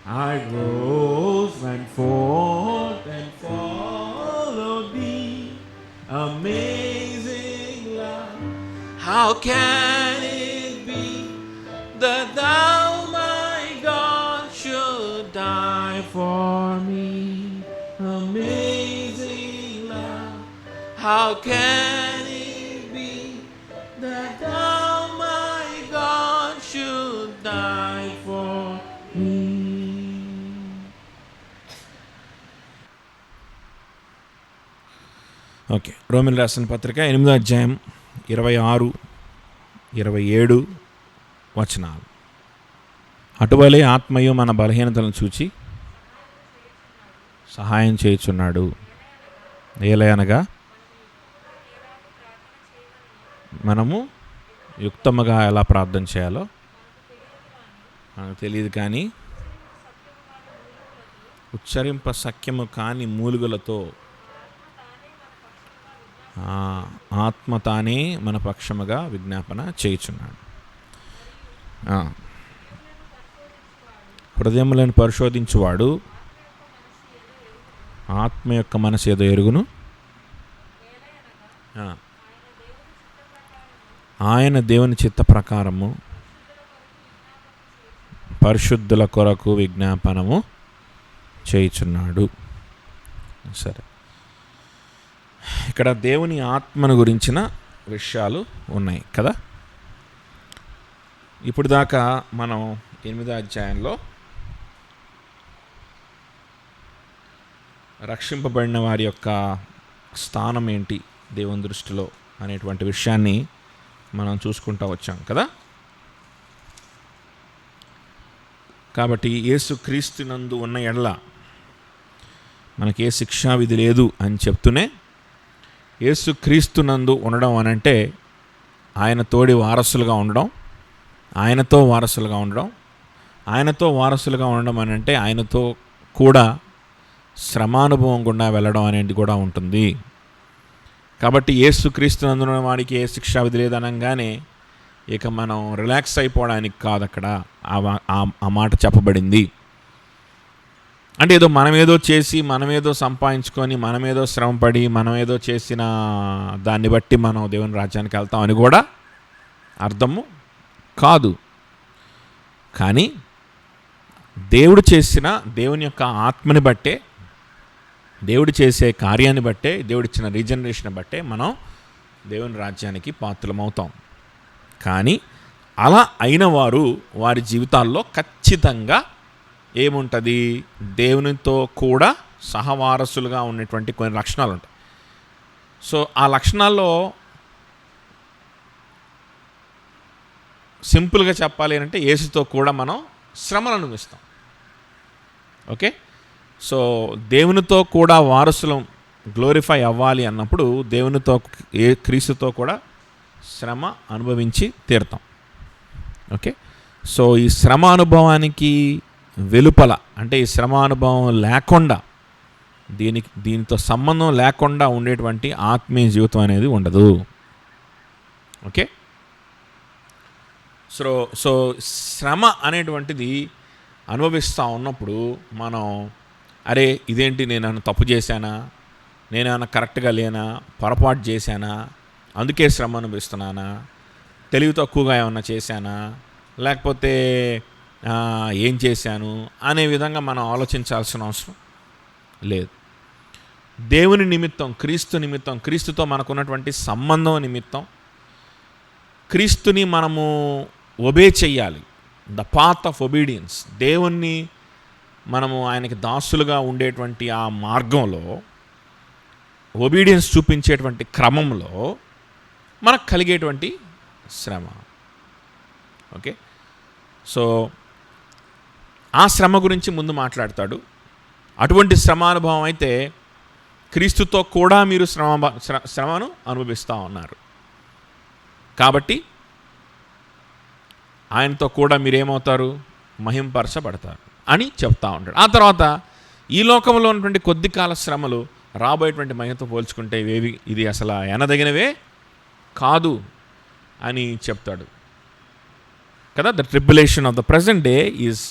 I rose, went forth, and followed thee. Amazing love, how can it be that thou, my God, should die for me? Amazing love, how can it be that thou, my God, should die for me? Okay, Romil రాసిన పత్రిక 8వ అధ్యాయం 26, 27 వచనాలు. అటువలే ఆత్మయు మన బలహీనతలను చూచి సహాయం చేయుచున్నాడు. ఏలయనగా మనము యుక్తముగా ఎలా ప్రార్థన చేయాలో మనకు తెలియదు, కానీ ఉచ్చరింప సఖ్యము కాని మూలుగులతో ఆత్మ తానే మన పక్షముగా విజ్ఞాపన చేయుచున్నాడు. హృదయములను పరిశోధించువాడు ఆత్మ యొక్క మనసు ఏదో ఎరుగును. ఆయన దేవుని చిత్త ప్రకారము పరిశుద్ధుల కొరకు విజ్ఞాపనము చేయుచున్నాడు. సరే, ఇక్కడ దేవుని ఆత్మను గురించిన విషయాలు ఉన్నాయి కదా. ఇప్పుడు దాకా మనం 8వ అధ్యాయంలో రక్షింపబడిన వారి యొక్క స్థానం ఏంటి దేవుని దృష్టిలో అనేటువంటి విషయాన్ని మనం చూసుకుంటూ వచ్చాం కదా. కాబట్టి యేసుక్రీస్తునందు ఉన్న ఎడల మనకి ఏ శిక్షా విధి లేదు అని చెప్తూనే, యేసుక్రీస్తునందు ఉండడం అనంటే ఆయన తోడి వారసులుగా ఉండడం, ఆయనతో వారసులుగా ఉండడం. ఆయనతో వారసులుగా ఉండడం అనంటే ఆయనతో కూడా శ్రమానుభవం గుండా వెళ్ళడం అనేది కూడా ఉంటుంది. కాబట్టి యేసుక్రీస్తునందు ఉన్న వాడికి ఏ శిక్షా విధి లేదనగానే ఇక మనం రిలాక్స్ అయిపోవడానికి కాదు అక్కడ ఆ మాట చెప్పబడింది. అంటే ఏదో మనమేదో చేసి, మనమేదో సంపాదించుకొని, మనమేదో శ్రమపడి, మనమేదో చేసిన దాన్ని బట్టి మనం దేవుని రాజ్యానికి వెళ్తాం అని కూడా అర్థము కాదు. కానీ దేవుడు చేసిన దేవుని యొక్క ఆత్మని బట్టే, దేవుడు చేసే కార్యాన్ని బట్టే, దేవుడిచ్చిన రీజనరేషన్ బట్టే మనం దేవుని రాజ్యానికి పాత్రలమవుతాం. కానీ అలా అయిన వారు వారి జీవితాల్లో ఖచ్చితంగా ఏముంటుంది, దేవునితో కూడా సహవారసులుగా ఉన్నటువంటి కొన్ని లక్షణాలు ఉంటాయి. సో ఆ లక్షణాల్లో సింపుల్గా చెప్పాలి అంటే యేసుతో కూడా మనం శ్రమలను అనుభవిస్తాం. ఓకే, సో దేవునితో కూడా వారసులం గ్లోరిఫై అవ్వాలి అన్నప్పుడు దేవునితో క్రీస్తుతో కూడా శ్రమ అనుభవించి తీరుతాం. ఓకే, సో ఈ శ్రమ అనుభవానికి వెలుపల, అంటే ఈ శ్రమ అనుభవం లేకుండా, దీనితో సంబంధం లేకుండా ఉండేటువంటి ఆత్మీయ జీవితం అనేది ఉండదు. ఓకే, సో శ్రమ అనేటువంటిది అనుభవిస్తూ ఉన్నప్పుడు మనం, అరే ఇదేంటి, నేను తప్పు చేశానా, నేనేమన్నా కరెక్ట్గా లేనా, పొరపాటు చేశానా, అందుకే శ్రమ అనుభవిస్తున్నానా, తెలివి తక్కువగా ఏమన్నా చేశానా, లేకపోతే ఏం చేశాను అనే విధంగా మనం ఆలోచించాల్సిన అవసరం లేదు. దేవుని నిమిత్తం, క్రీస్తు నిమిత్తం, క్రీస్తుతో మనకున్నటువంటి సంబంధం నిమిత్తం క్రీస్తుని మనము ఒబే చెయ్యాలి. ద పాత్ ఆఫ్ ఒబీడియన్స్, దేవుణ్ణి మనము ఆయనకి దాసులుగా ఉండేటువంటి ఆ మార్గంలో, ఒబీడియన్స్ చూపించేటువంటి క్రమంలో మనకు కలిగేటువంటి శ్రమ. ఓకే, సో ఆ శ్రమ గురించి ముందు మాట్లాడతాడు. అటువంటి శ్రమానుభవం అయితే క్రీస్తుతో కూడా మీరు శ్రమను అనుభవిస్తూ ఉన్నారు కాబట్టి ఆయనతో కూడా మీరేమవుతారు, మహింపరచబడతారు అని చెప్తా ఉంటాడు. ఆ తర్వాత ఈ లోకంలో ఉన్నటువంటి కొద్ది కాల శ్రమలు రాబోయేటువంటి మహిమతో పోల్చుకుంటే ఇది అసలు ఎనదగినవే కాదు అని చెప్తాడు కదా. The tribulation of the present day is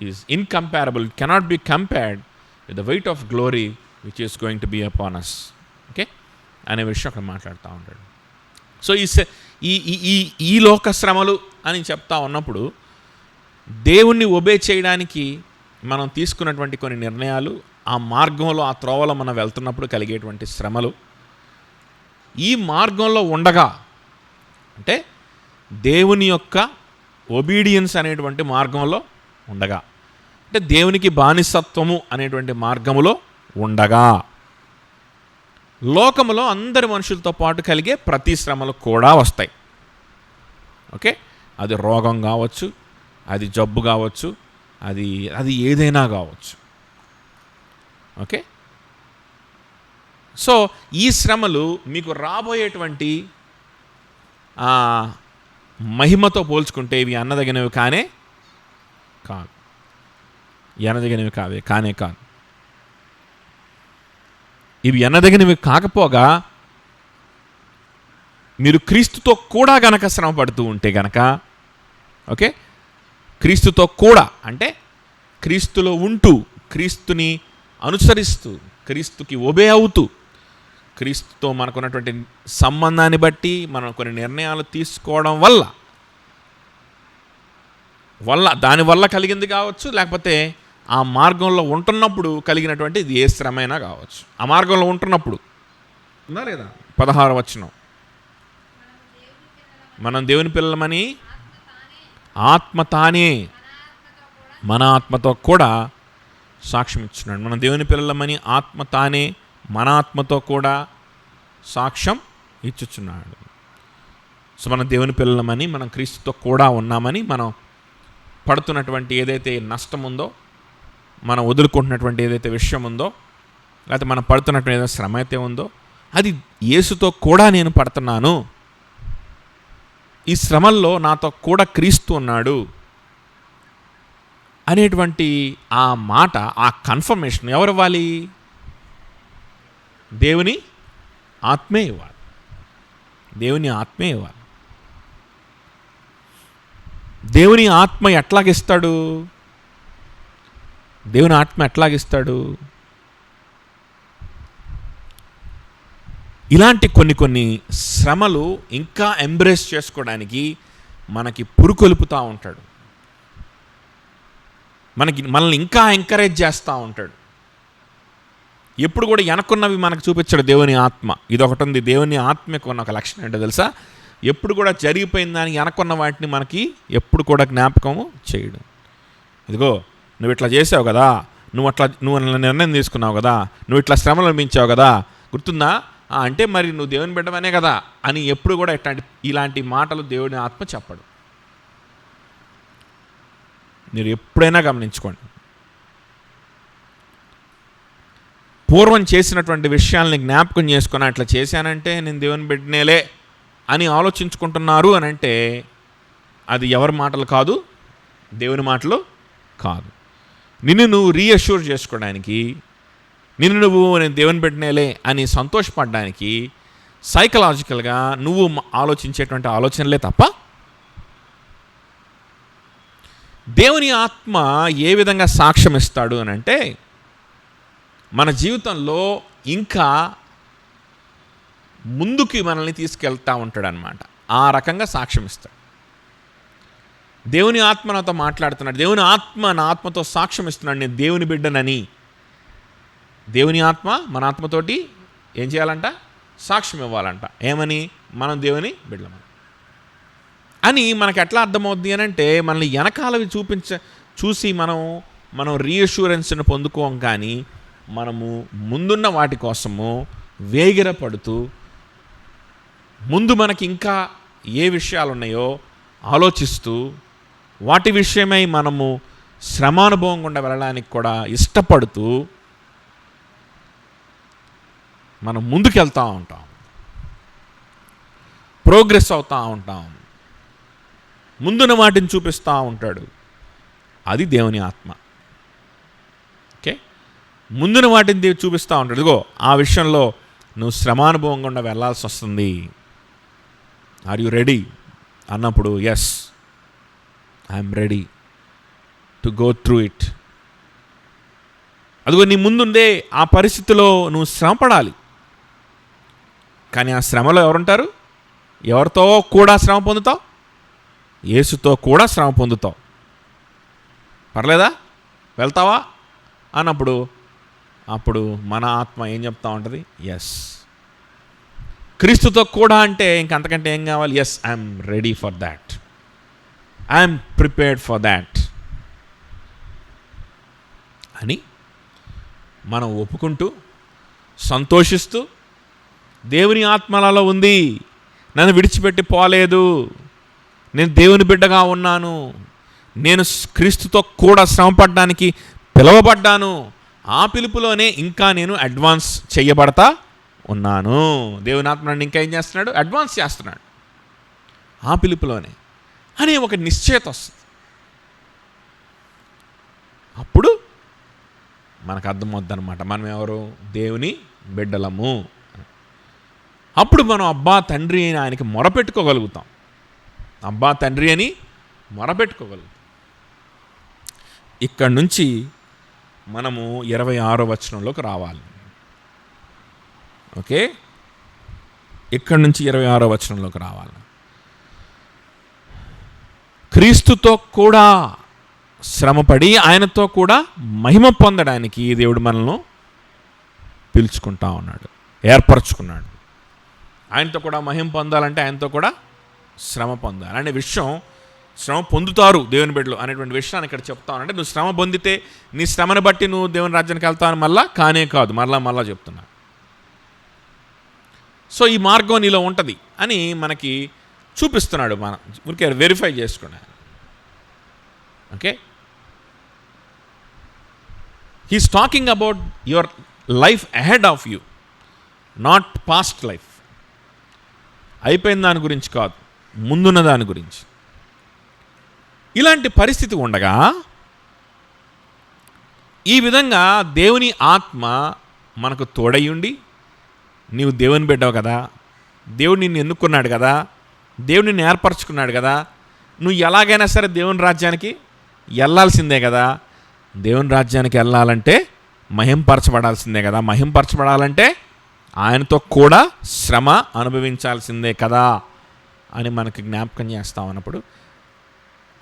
is incomparable, cannot be compared with the weight of glory which is going to be upon us. Okay, అనే విషయం అక్కడ మాట్లాడుతూ ఉంటాడు. సో ఈ లోక శ్రమలు అని చెప్తా ఉన్నప్పుడు దేవుణ్ణి ఒబే చేయడానికి మనం తీసుకున్నటువంటి కొన్ని నిర్ణయాలు, ఆ మార్గంలో ఆ త్రోవలో మనం వెళ్తున్నప్పుడు కలిగేటువంటి శ్రమలు, ఈ మార్గంలో ఉండగా అంటే దేవుని యొక్క ఒబీడియన్స్ అనేటువంటి మార్గంలో ఉండగా, అంటే దేవునికి బానిసత్వము అనేటువంటి మార్గములో ఉండగా, లోకములో అందరి మనుషులతో పాటు కలిగే ప్రతి శ్రమలు కూడా వస్తాయి. ఓకే, అది రోగం కావచ్చు, అది జబ్బు కావచ్చు, అది ఏదైనా కావచ్చు. ఓకే, సో ఈ శ్రమలు మీకు రాబోయేటువంటి మహిమతో పోల్చుకుంటే ఇవి అన్నదగినవి కానే కాదు, ఎనదగినవి కానే కాదు. ఇవి ఎనదగినవి కాకపోగా మీరు క్రీస్తుతో కూడా గనక శ్రమ పడుతూ ఉంటే గనక, ఓకే, క్రీస్తుతో కూడా అంటే క్రీస్తులో ఉంటూ, క్రీస్తుని అనుసరిస్తూ, క్రీస్తుకి ఒబే అవుతూ, క్రీస్తుతో మనకున్నటువంటి సంబంధాన్ని బట్టి మనం కొన్ని నిర్ణయాలు తీసుకోవడం దానివల్ల కలిగింది కావచ్చు, లేకపోతే ఆ మార్గంలో ఉంటున్నప్పుడు కలిగినటువంటి ఇది ఏ శ్రమైనా కావచ్చు. ఆ మార్గంలో ఉంటున్నప్పుడు ఉందా లేదా? 16వ వచనం, మనం దేవుని పిల్లలమని ఆత్మ తానే మన ఆత్మతో కూడా సాక్ష్యం ఇచ్చున్నాడు. మనం దేవుని పిల్లలమని ఆత్మ తానే మన ఆత్మతో కూడా సాక్ష్యం ఇచ్చుచున్నాడు. సో మనం దేవుని పిల్లలమని, మనం క్రీస్తుతో కూడా ఉన్నామని, మనం పడుతున్నటువంటి ఏదైతే నష్టం ఉందో, మనం వదులుకుంటున్నటువంటి ఏదైతే విషయం ఉందో, లేకపోతే మనం పడుతున్నటువంటి ఏదైతే శ్రమ అయితే ఉందో, అది యేసుతో కూడా నేను పడుతున్నాను, ఈ శ్రమల్లో నాతో కూడా క్రీస్తు ఉన్నాడు అనేటువంటి ఆ మాట, ఆ కన్ఫర్మేషన్ ఎవరు ఇవ్వాలి? దేవుని ఆత్మే ఇవ్వాలి. దేవుని ఆత్మే ఇవ్వాలి. దేవుని ఆత్మ ఎట్లాగిస్తాడు? దేవుని ఆత్మ ఎట్లాగిస్తాడు? ఇలాంటి కొన్ని శ్రమలు ఇంకా ఎంబ్రేస్ చేసుకోవడానికి మనకి పురుకొలుపుతూ ఉంటాడు, మనల్ని ఇంకా ఎంకరేజ్ చేస్తూ ఉంటాడు. ఎప్పుడు కూడా వెనక్కున్నవి మనకు చూపించాడు దేవుని ఆత్మ. ఇదొకటి ఉంది, దేవుని ఆత్మకు ఉన్న ఒక లక్షణం ఏంటో తెలుసా? ఎప్పుడు కూడా జరిగిపోయిన దానికి వెనక్కున్న వాటిని మనకి ఎప్పుడు కూడా జ్ఞాపకము చేయడు. ఇదిగో నువ్వు ఇట్లా చేసావు కదా, నువ్వు నిర్ణయం తీసుకున్నావు కదా, నువ్వు ఇట్లా శ్రమలు అనిపించావు కదా, గుర్తుందా? అంటే మరి నువ్వు దేవుని బిడ్డవనే కదా అని ఎప్పుడు కూడా ఇలాంటి మాటలు దేవుని ఆత్మ చెప్పడు. మీరు ఎప్పుడైనా గమనించుకోండి. పూర్వం చేసినటువంటి విషయాల్ని జ్ఞాపకం చేసుకొని అట్లా చేశానంటే నేను దేవుని బిడ్డనేలే అని ఆలోచించుకుంటున్నారు అని అంటే అది ఎవరి మాటలు కాదు, దేవుని మాటలు కాదు. నిన్ను నువ్వు రీఅష్యూర్ చేసుకోవడానికి, నేను దేవుని బిడ్డనేలే అని సంతోషపడడానికి సైకలాజికల్గా నువ్వు ఆలోచించేటువంటి ఆలోచనలే తప్ప దేవుని ఆత్మ ఏ విధంగా సాక్ష్యం ఇస్తాడు అని అంటే మన జీవితంలో ఇంకా ముందుకి మనల్ని తీసుకెళ్తూ ఉంటాడు అన్నమాట. ఆ రకంగా సాక్ష్యం ఇస్తాడు. దేవుని ఆత్మ నాతో మాట్లాడుతున్నాడు, దేవుని ఆత్మ నా ఆత్మతో సాక్ష్యం ఇస్తున్నాడు నేను దేవుని బిడ్డనని. దేవుని ఆత్మ మన ఆత్మతోటి ఏం చేయాలంట? సాక్ష్యం ఇవ్వాలంట. ఏమని? మనం దేవుని బిడ్డలమని అని. మనకు ఎట్లా అర్థమవుద్ది అని అంటే మనల్ని వెనకాలవి చూసి మనం రీఅష్యూరెన్స్ని పొందుకోం, కానీ మనము ముందున్న వాటి కోసము వేగిరపడుతూ ముందు మనకి ఇంకా ఏ విషయాలు ఉన్నాయో ఆలోచిస్తూ వాటి విషయమై మనము శ్రమానుభవం గుండా వెళ్ళడానికి కూడా ఇష్టపడుతూ మనం ముందుకెళ్తూ ఉంటాం, ప్రోగ్రెస్ అవుతూ ఉంటాం, ముందున్న వాటిని చూపిస్తూ ఉంటాడు. అది దేవుని ఆత్మ. ఓకే, ముందున వాటిని చూపిస్తూ ఉంటాడు. ఇదిగో ఆ విషయంలో నువ్వు శ్రమానుభవం గుండా వెళ్ళాల్సి వస్తుంది. ఆర్ యు రెడీ అన్నప్పుడు yes I'm ready. To go through it. అదిగో నీ ముందుండే ఆ పరిస్థితిలో నువ్వు శ్రమ పడాలి. కానీ ఆ శ్రమలో ఎవరుంటారు? ఎవరితో కూడా శ్రమ పొందుతావు? యేసుతో కూడా శ్రమ పొందుతావు. పర్లేదా, వెళ్తావా అన్నప్పుడు అప్పుడు మన ఆత్మ ఏం చెప్తా ఉంటుంది? ఎస్. క్రీస్తుతో కూడా అంటే ఇంకంతకంటే ఏం కావాలి? Yes, I'm ready for that, I'm prepared for that అని మనం ఒప్పుకుంటూ సంతోషిస్తూ, దేవుని ఆత్మలలో ఉంది, నన్ను విడిచిపెట్టి పోలేదు, నేను దేవుని బిడ్డగా ఉన్నాను, నేను క్రీస్తుతో కూడా శ్రమపడడానికి పిలువబడ్డాను, ఆ పిలుపులోనే ఇంకా నేను అడ్వాన్స్ చేయబడతా ఉన్నాను. దేవుని ఆత్మ నన్ను ఇంకా ఏం చేస్తున్నాడు? అడ్వాన్స్ చేస్తున్నాడు ఆ పిలుపులోనే అనే ఒక నిశ్చయత వస్తుంది. అప్పుడు మనకు అర్థమవుద్దనమాట మనం ఎవరు? దేవుని బిడ్డలము. అప్పుడు మనం అబ్బా తండ్రి అని ఆయనకి మొరపెట్టుకోగలుగుతాం. అబ్బా తండ్రి అని మొరపెట్టుకోగలుగుతాం. ఇక్కడి నుంచి మనము 26వ వచనంలోకి రావాలి. ఓకే, ఇక్కడి నుంచి 26వ వచనంలోకి రావాలి. క్రీస్తుతో కూడా శ్రమపడి ఆయనతో కూడా మహిమ పొందడానికి దేవుడు మనల్ని పిలుచుకుంటా ఉన్నాడు, ఏర్పరచుకున్నాడు. ఆయనతో కూడా మహిమ పొందాలంటే ఆయనతో కూడా శ్రమ పొందాలి అనే విషయం, శ్రమ పొందుతారు దేవుని బిడ్డలు అనేటువంటి విషయాన్ని ఇక్కడ చెప్తా ఉన్నాడు. నువ్వు శ్రమ పొందితే నీ శ్రమను బట్టి నువ్వు దేవుని రాజ్యానికి వెళ్తావని మళ్ళా కానే కాదు, మళ్ళా చెప్తున్నా. సో ఈ మార్గం నీలో ఉంటుంది అని మనకి చూపిస్తున్నాడు. మనం ఊరికే వెరిఫై చేసుకున్నాను. Okay, he's talking about your life ahead of you, not past life. అయిపోయిన దాని గురించి కాదు, ముందున్న దాని గురించి. ఇలాంటి పరిస్థితి ఉండగా ఈ విధంగా దేవుని ఆత్మ మనకు తోడయ్యుండి, నీవు దేవుని బిడ్డవు కదా, దేవుడు నిన్ను ఎన్నుకున్నాడు కదా, దేవుడు నిన్ను ఏర్పరచుకున్నాడు కదా, నువ్వు ఎలాగైనా సరే దేవుని రాజ్యానికి వెళ్ళాల్సిందే కదా. దేవుని రాజ్యానికి వెళ్ళాలంటే మహింపరచబడాల్సిందే కదా. మహింపరచబడాలంటే ఆయనతో కూడా శ్రమ అనుభవించాల్సిందే కదా అని మనకి జ్ఞాపకం చేస్తాం అన్నప్పుడు,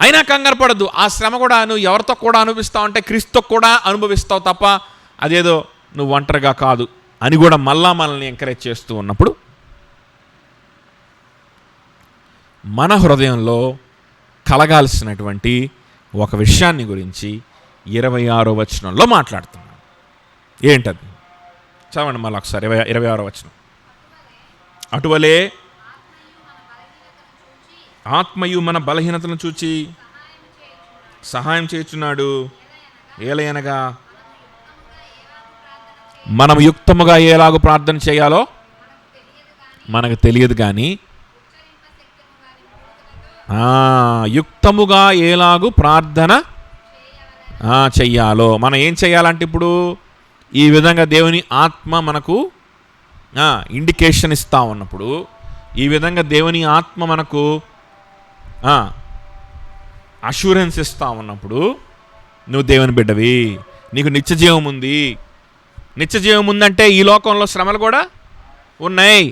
అయినా కంగారు పడద్దు. ఆ శ్రమ కూడా నువ్వు ఎవరితో కూడా అనుభవిస్తావు అంటే క్రీస్తుతో కూడా అనుభవిస్తావు తప్ప అదేదో నువ్వు ఒంటరిగా కాదు అని కూడా మనల్ని ఎంకరేజ్ చేస్తూ ఉన్నప్పుడు మన హృదయంలో కలగాల్సినటువంటి ఒక విషయాన్ని గురించి 26వ వచనంలో మాట్లాడుతున్నాను. ఏంటది? చదవండి మళ్ళీ ఒకసారి 26వ వచనం. అటువలే ఆత్మయు మన బలహీనతను చూచి సహాయం చేయుచున్నాడు. ఏలయనగా మనం యుక్తముగా ఎలాగూ ప్రార్థన చేయాలో మనకు తెలియదు కానీ యుక్తముగా ఎలాగూ ప్రార్థన చెయ్యాలో. మనం ఏం చేయాలంటే ఇప్పుడు ఈ విధంగా దేవుని ఆత్మ మనకు ఇండికేషన్ ఇస్తూ ఉన్నప్పుడు, ఈ విధంగా దేవుని ఆత్మ మనకు అష్యూరెన్స్ ఇస్తూ ఉన్నప్పుడు నువ్వు దేవుని బిడ్డవి, నీకు నిత్యజీవం ఉంది. నిత్యజీవం ఉందంటే ఈ లోకంలో శ్రమలు కూడా ఉన్నాయి,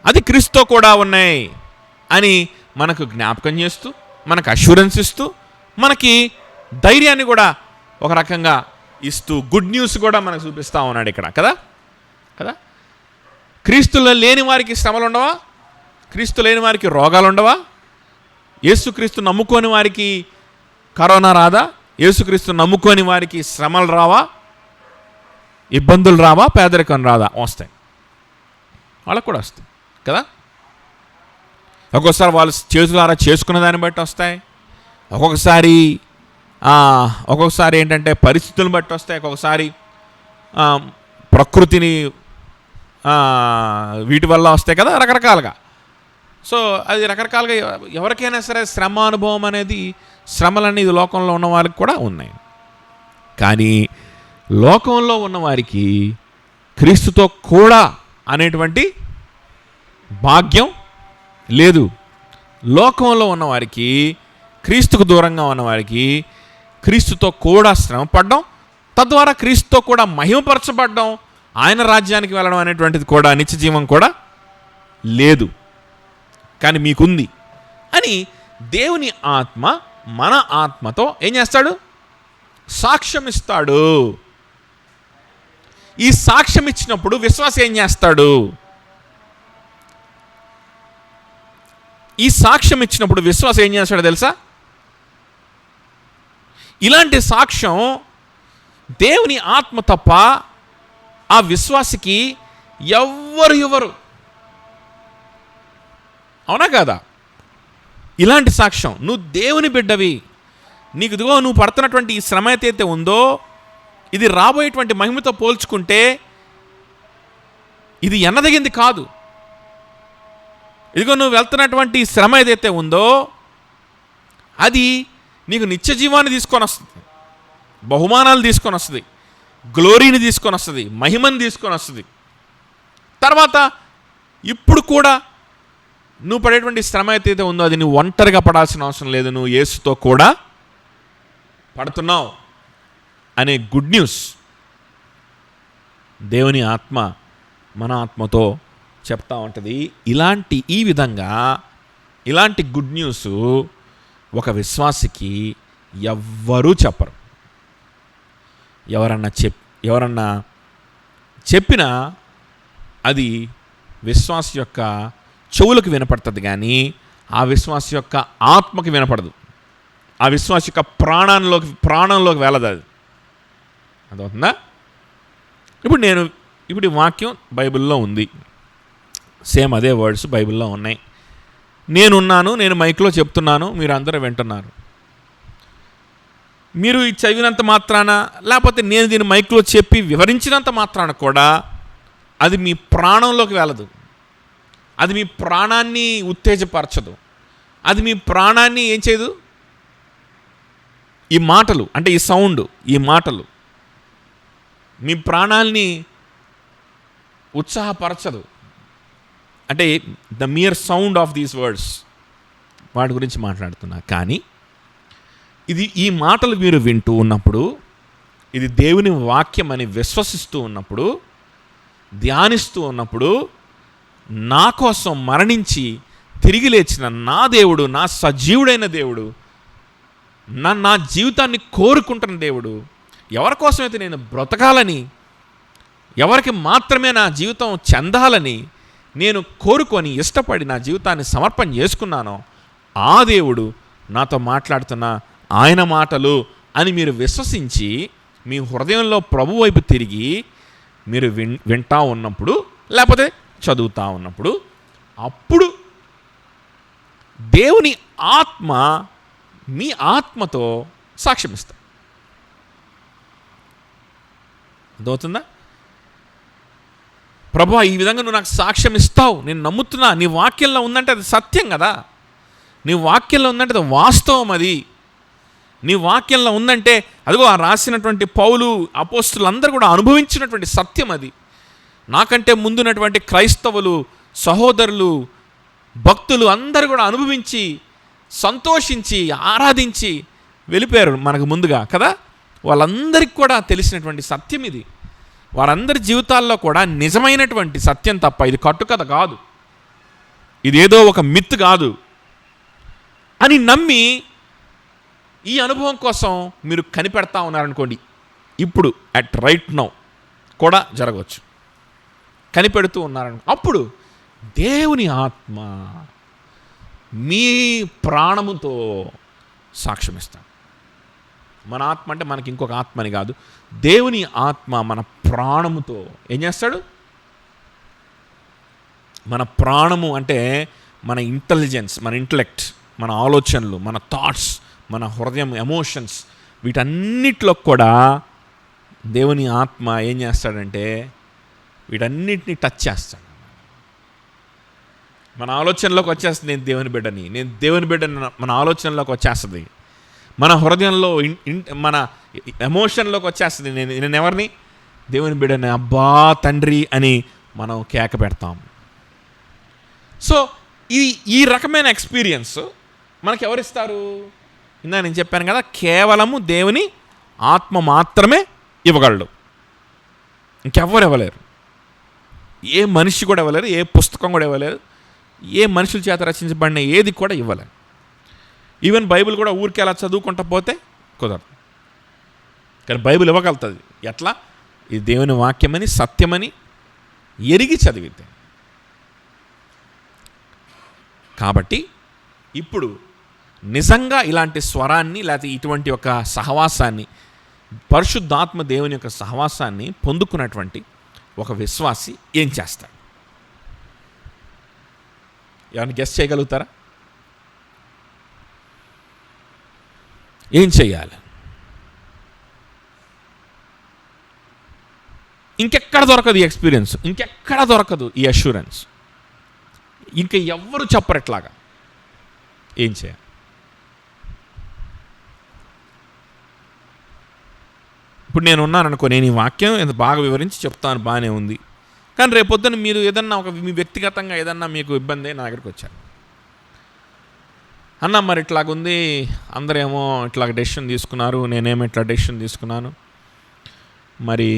అది క్రీస్తుతో కూడా ఉన్నాయి అని మనకు జ్ఞాపకం చేస్తూ, మనకు అష్యూరెన్స్ ఇస్తూ, మనకి ధైర్యాన్ని కూడా ఒక రకంగా ఇస్తూ, గుడ్ న్యూస్ కూడా మనకు చూపిస్తూ ఉన్నాడు ఇక్కడ కదా. క్రీస్తులో లేని వారికి శ్రమలు ఉండవా? క్రీస్తు లేని వారికి రోగాలు ఉండవా? యేసుక్రీస్తు నమ్ముకోని వారికి కరోనా రాదా? యేసుక్రీస్తు నమ్ముకోని వారికి శ్రమలు రావా? ఇబ్బందులు రావా? పేదరికం రాదా? వస్తాయి, వాళ్ళకు కూడా వస్తాయి కదా. ఒక్కొక్కసారి వాళ్ళు చేతులారా చేసుకున్న దాన్ని బట్టి వస్తాయి, ఒక్కొక్కసారి ఏంటంటే పరిస్థితులను బట్టి వస్తాయి, ఒక్కొక్కసారి ప్రకృతిని వీటి వల్ల వస్తాయి కదా, రకరకాలుగా. సో అది రకరకాలుగా ఎవరికైనా సరే శ్రమ అనుభవం అనేది, శ్రమలన్నీ ఇది లోకంలో ఉన్న వారికి కూడా ఉన్నాయి. కానీ లోకంలో ఉన్నవారికి క్రీస్తుతో కూడా అనేటువంటి భాగ్యం లేదు. లోకంలో ఉన్నవారికి, క్రీస్తుకు దూరంగా ఉన్నవారికి క్రీస్తుతో కూడా శ్రమపడడం, తద్వారా క్రీస్తుతో కూడా మహిమపరచబడడం, ఆయన రాజ్యానికి వెళ్ళడం అనేటువంటిది కూడా, నిత్య జీవం కూడా లేదు, కానీ మీకుంది అని దేవుని ఆత్మ మన ఆత్మతో ఏం చేస్తాడు? సాక్ష్యం ఇస్తాడు. ఈ సాక్ష్యం ఇచ్చినప్పుడు విశ్వాసం ఏం చేస్తాడు? ఈ సాక్ష్యం ఇచ్చినప్పుడు విశ్వాసం ఏం చేస్తాడో తెలుసా? ఇలాంటి సాక్ష్యం దేవుని ఆత్మ తప్ప ఆ విశ్వాసికి ఎవ్వరు ఇవ్వరు. అవునా కాదా? ఇలాంటి సాక్ష్యం, నువ్వు దేవుని బిడ్డవి, నీకు ఇదిగో నువ్వు పడుతున్నటువంటి ఈ శ్రమ అయితే ఉందో ఇది రాబోయేటువంటి మహిమతో పోల్చుకుంటే ఇది ఎన్నదగింది కాదు. ఇదిగో నువ్వు వెళ్తున్నటువంటి శ్రమ ఏదైతే ఉందో అది నీకు నిత్య జీవాన్ని తీసుకొని వస్తుంది, బహుమానాలు తీసుకొని వస్తుంది, గ్లోరీని తీసుకొని వస్తుంది, మహిమని తీసుకొని వస్తుంది. తర్వాత ఇప్పుడు కూడా నువ్వు పడేటువంటి శ్రమ అయితే ఉందో అది నువ్వు ఒంటరిగా పడాల్సిన అవసరం లేదు, నువ్వు యేసుతో కూడా పడుతున్నావు అనే గుడ్ న్యూస్ దేవుని ఆత్మ మన ఆత్మతో చెప్తా ఉంటుంది. ఈ విధంగా ఇలాంటి గుడ్ న్యూస్ ఒక విశ్వాసికి ఎవ్వరూ చెప్పరు. ఎవరన్నా చెప్పినా అది విశ్వాస యొక్క చెవులకు వినపడుతుంది, కానీ ఆ విశ్వాస యొక్క ఆత్మకి వినపడదు. ఆ విశ్వాస యొక్క ప్రాణంలోకి వెళ్ళదు. అది అదవుతుందా? ఇప్పుడు ఈ వాక్యం బైబిల్లో ఉంది, సేమ్ అదే వర్డ్స్ బైబిల్లో ఉన్నాయి. నేనున్నాను, నేను మైక్లో చెప్తున్నాను, మీరు అందరూ వింటున్నారు. మీరు ఈ చదివినంత మాత్రాన, లేకపోతే నేను దీన్ని మైక్లో చెప్పి వివరించినంత మాత్రాన కూడా అది మీ ప్రాణంలోకి వెళ్ళదు, అది మీ ప్రాణాన్ని ఉత్తేజపరచదు, అది మీ ప్రాణాన్ని ఏం చేయదు. ఈ మాటలు అంటే ఈ సౌండ్, ఈ మాటలు మీ ప్రాణాల్ని ఉత్సాహపరచదు. అంటే the mere sound of these words, వాటి గురించి మాట్లాడుతున్నా. కానీ ఈ మాటలు మీరు వింటూ ఉన్నప్పుడు, ఇది దేవుని వాక్యం అని విశ్వసిస్తూ ఉన్నప్పుడు, ధ్యానిస్తూ ఉన్నప్పుడు, నా కోసం మరణించి తిరిగి లేచిన నా దేవుడు, నా సజీవుడైన దేవుడు, నా జీవితాన్ని కోరుకుంటున్న దేవుడు, ఎవరి కోసమైతే నేను బ్రతకాలని, ఎవరికి మాత్రమే నా జీవితం చెందాలని నేను కోరుకొని ఇష్టపడి నా జీవితాన్ని సమర్పణ చేసుకున్నానో ఆ దేవుడు నాతో మాట్లాడుతున్న ఆయన మాటలు అని మీరు విశ్వసించి మీ హృదయంలో ప్రభు వైపు తిరిగి మీరు వింటా ఉన్నప్పుడు, లేకపోతే చదువుతూ ఉన్నప్పుడు, అప్పుడు దేవుని ఆత్మ మీ ఆత్మతో సాక్ష్యం ఇస్తా. అర్థమవుతుందా? ప్రభువా, ఈ విధంగా నువ్వు నాకు సాక్ష్యం ఇస్తావు, నేను నమ్ముతున్నా, నీ వాక్యంలో ఉందంటే అది సత్యం కదా, నీ వాక్యంలో ఉందంటే అది వాస్తవం, అది నీ వాక్యంలో ఉందంటే అదిగో ఆ రాసినటువంటి పౌలు, అపోస్తులు అందరూ కూడా అనుభవించినటువంటి సత్యం అది. నాకంటే ముందున్నటువంటి క్రైస్తవులు, సహోదరులు, భక్తులు అందరూ కూడా అనుభవించి, సంతోషించి, ఆరాధించి వెళ్ళిపోయారు మనకు ముందుగా కదా. వాళ్ళందరికీ కూడా తెలిసినటువంటి సత్యం ఇది. వారందరి జీవితాల్లో కూడా నిజమైనటువంటి సత్యం తప్ప ఇది కట్టుకథ కాదు, ఇదేదో ఒక మిత్ కాదు అని నమ్మి ఈ అనుభవం కోసం మీరు కనిపెడతా ఉన్నారనుకోండి, ఇప్పుడు అట్ రైట్ నౌ కూడా జరగవచ్చు, కనిపెడుతూ ఉన్నారనుకో, అప్పుడు దేవుని ఆత్మ మీ ప్రాణముతో సాక్ష్యం ఇస్తాడు. మన ఆత్మ అంటే మనకి ఇంకొక ఆత్మని కాదు, దేవుని ఆత్మ మన ప్రాణముతో ఏం చేస్తాడు? మన ప్రాణము అంటే మన ఇంటెలిజెన్స్, మన ఇంటలెక్ట్, మన ఆలోచనలు, మన థాట్స్, మన హృదయం, ఎమోషన్స్, వీటన్నిటిలో కూడా దేవుని ఆత్మ ఏం చేస్తాడంటే వీటన్నిటిని టచ్ చేస్తాడు. మన ఆలోచనలోకి వచ్చేస్తుంది నేను దేవుని బిడ్డని మన ఆలోచనలోకి వచ్చేస్తుంది, మన హృదయంలో మన ఎమోషన్లోకి వచ్చేస్తుంది నేను ఎవరిని? దేవుని బిడ్డని, అబ్బా తండ్రి అని మనం కేక పెడతాం. సో ఈ రకమైన ఎక్స్పీరియన్స్ మనకి ఎవరిస్తారు? ఇందా నేను చెప్పాను కదా, కేవలము దేవుని ఆత్మ మాత్రమే ఇవ్వగలడు, ఇంకెవ్వరు ఇవ్వలేరు. ఏ మనిషి కూడా ఇవ్వలేరు, ఏ పుస్తకం కూడా ఇవ్వలేరు, ఏ మనుషుల చేత రచించబడిన ఏది కూడా ఇవ్వలేరు. ఈవెన్ బైబిల్ కూడా ఊరికి అలా చదువుకుంటా పోతే కుదరదు. కానీ బైబిల్ ఇవ్వగలుగుతుంది. ఎట్లా? ఇది దేవుని వాక్యమని, సత్యమని ఎరిగి చదివితే. కాబట్టి ఇప్పుడు నిజంగా ఇలాంటి స్వరాన్ని లేకపోతే ఇటువంటి ఒక సహవాసాన్ని, పరిశుద్ధాత్మ దేవుని యొక్క సహవాసాన్ని పొందుకున్నటువంటి ఒక విశ్వాసి ఏం చేస్తాడు? ఏమైనా గెస్ చేయగలుగుతారా? ఏం చెయ్యాలి? ఇంకెక్కడ దొరకదు ఈ ఎక్స్పీరియన్స్, ఇంకెక్కడ దొరకదు ఈ అష్యూరెన్స్, ఇంకా ఎవ్వరు చెప్పరు ఎట్లాగా. ఏం చేయాలి? ఇప్పుడు నేను ఉన్నాను అనుకో, నేను ఈ వాక్యం ఎంత బాగా వివరించి చెప్తాను, బాగానే ఉంది. కానీ రేపొద్దున మీరు ఏదన్నా మీ వ్యక్తిగతంగా ఏదన్నా మీకు ఇబ్బంది నా దగ్గరికి వచ్చారు, అన్న మరి ఇట్లాగుంది, అందరేమో ఇట్లా డెసిషన్ తీసుకున్నారు, నేనేమో ఇట్లా డెసిషన్ తీసుకున్నాను, మరి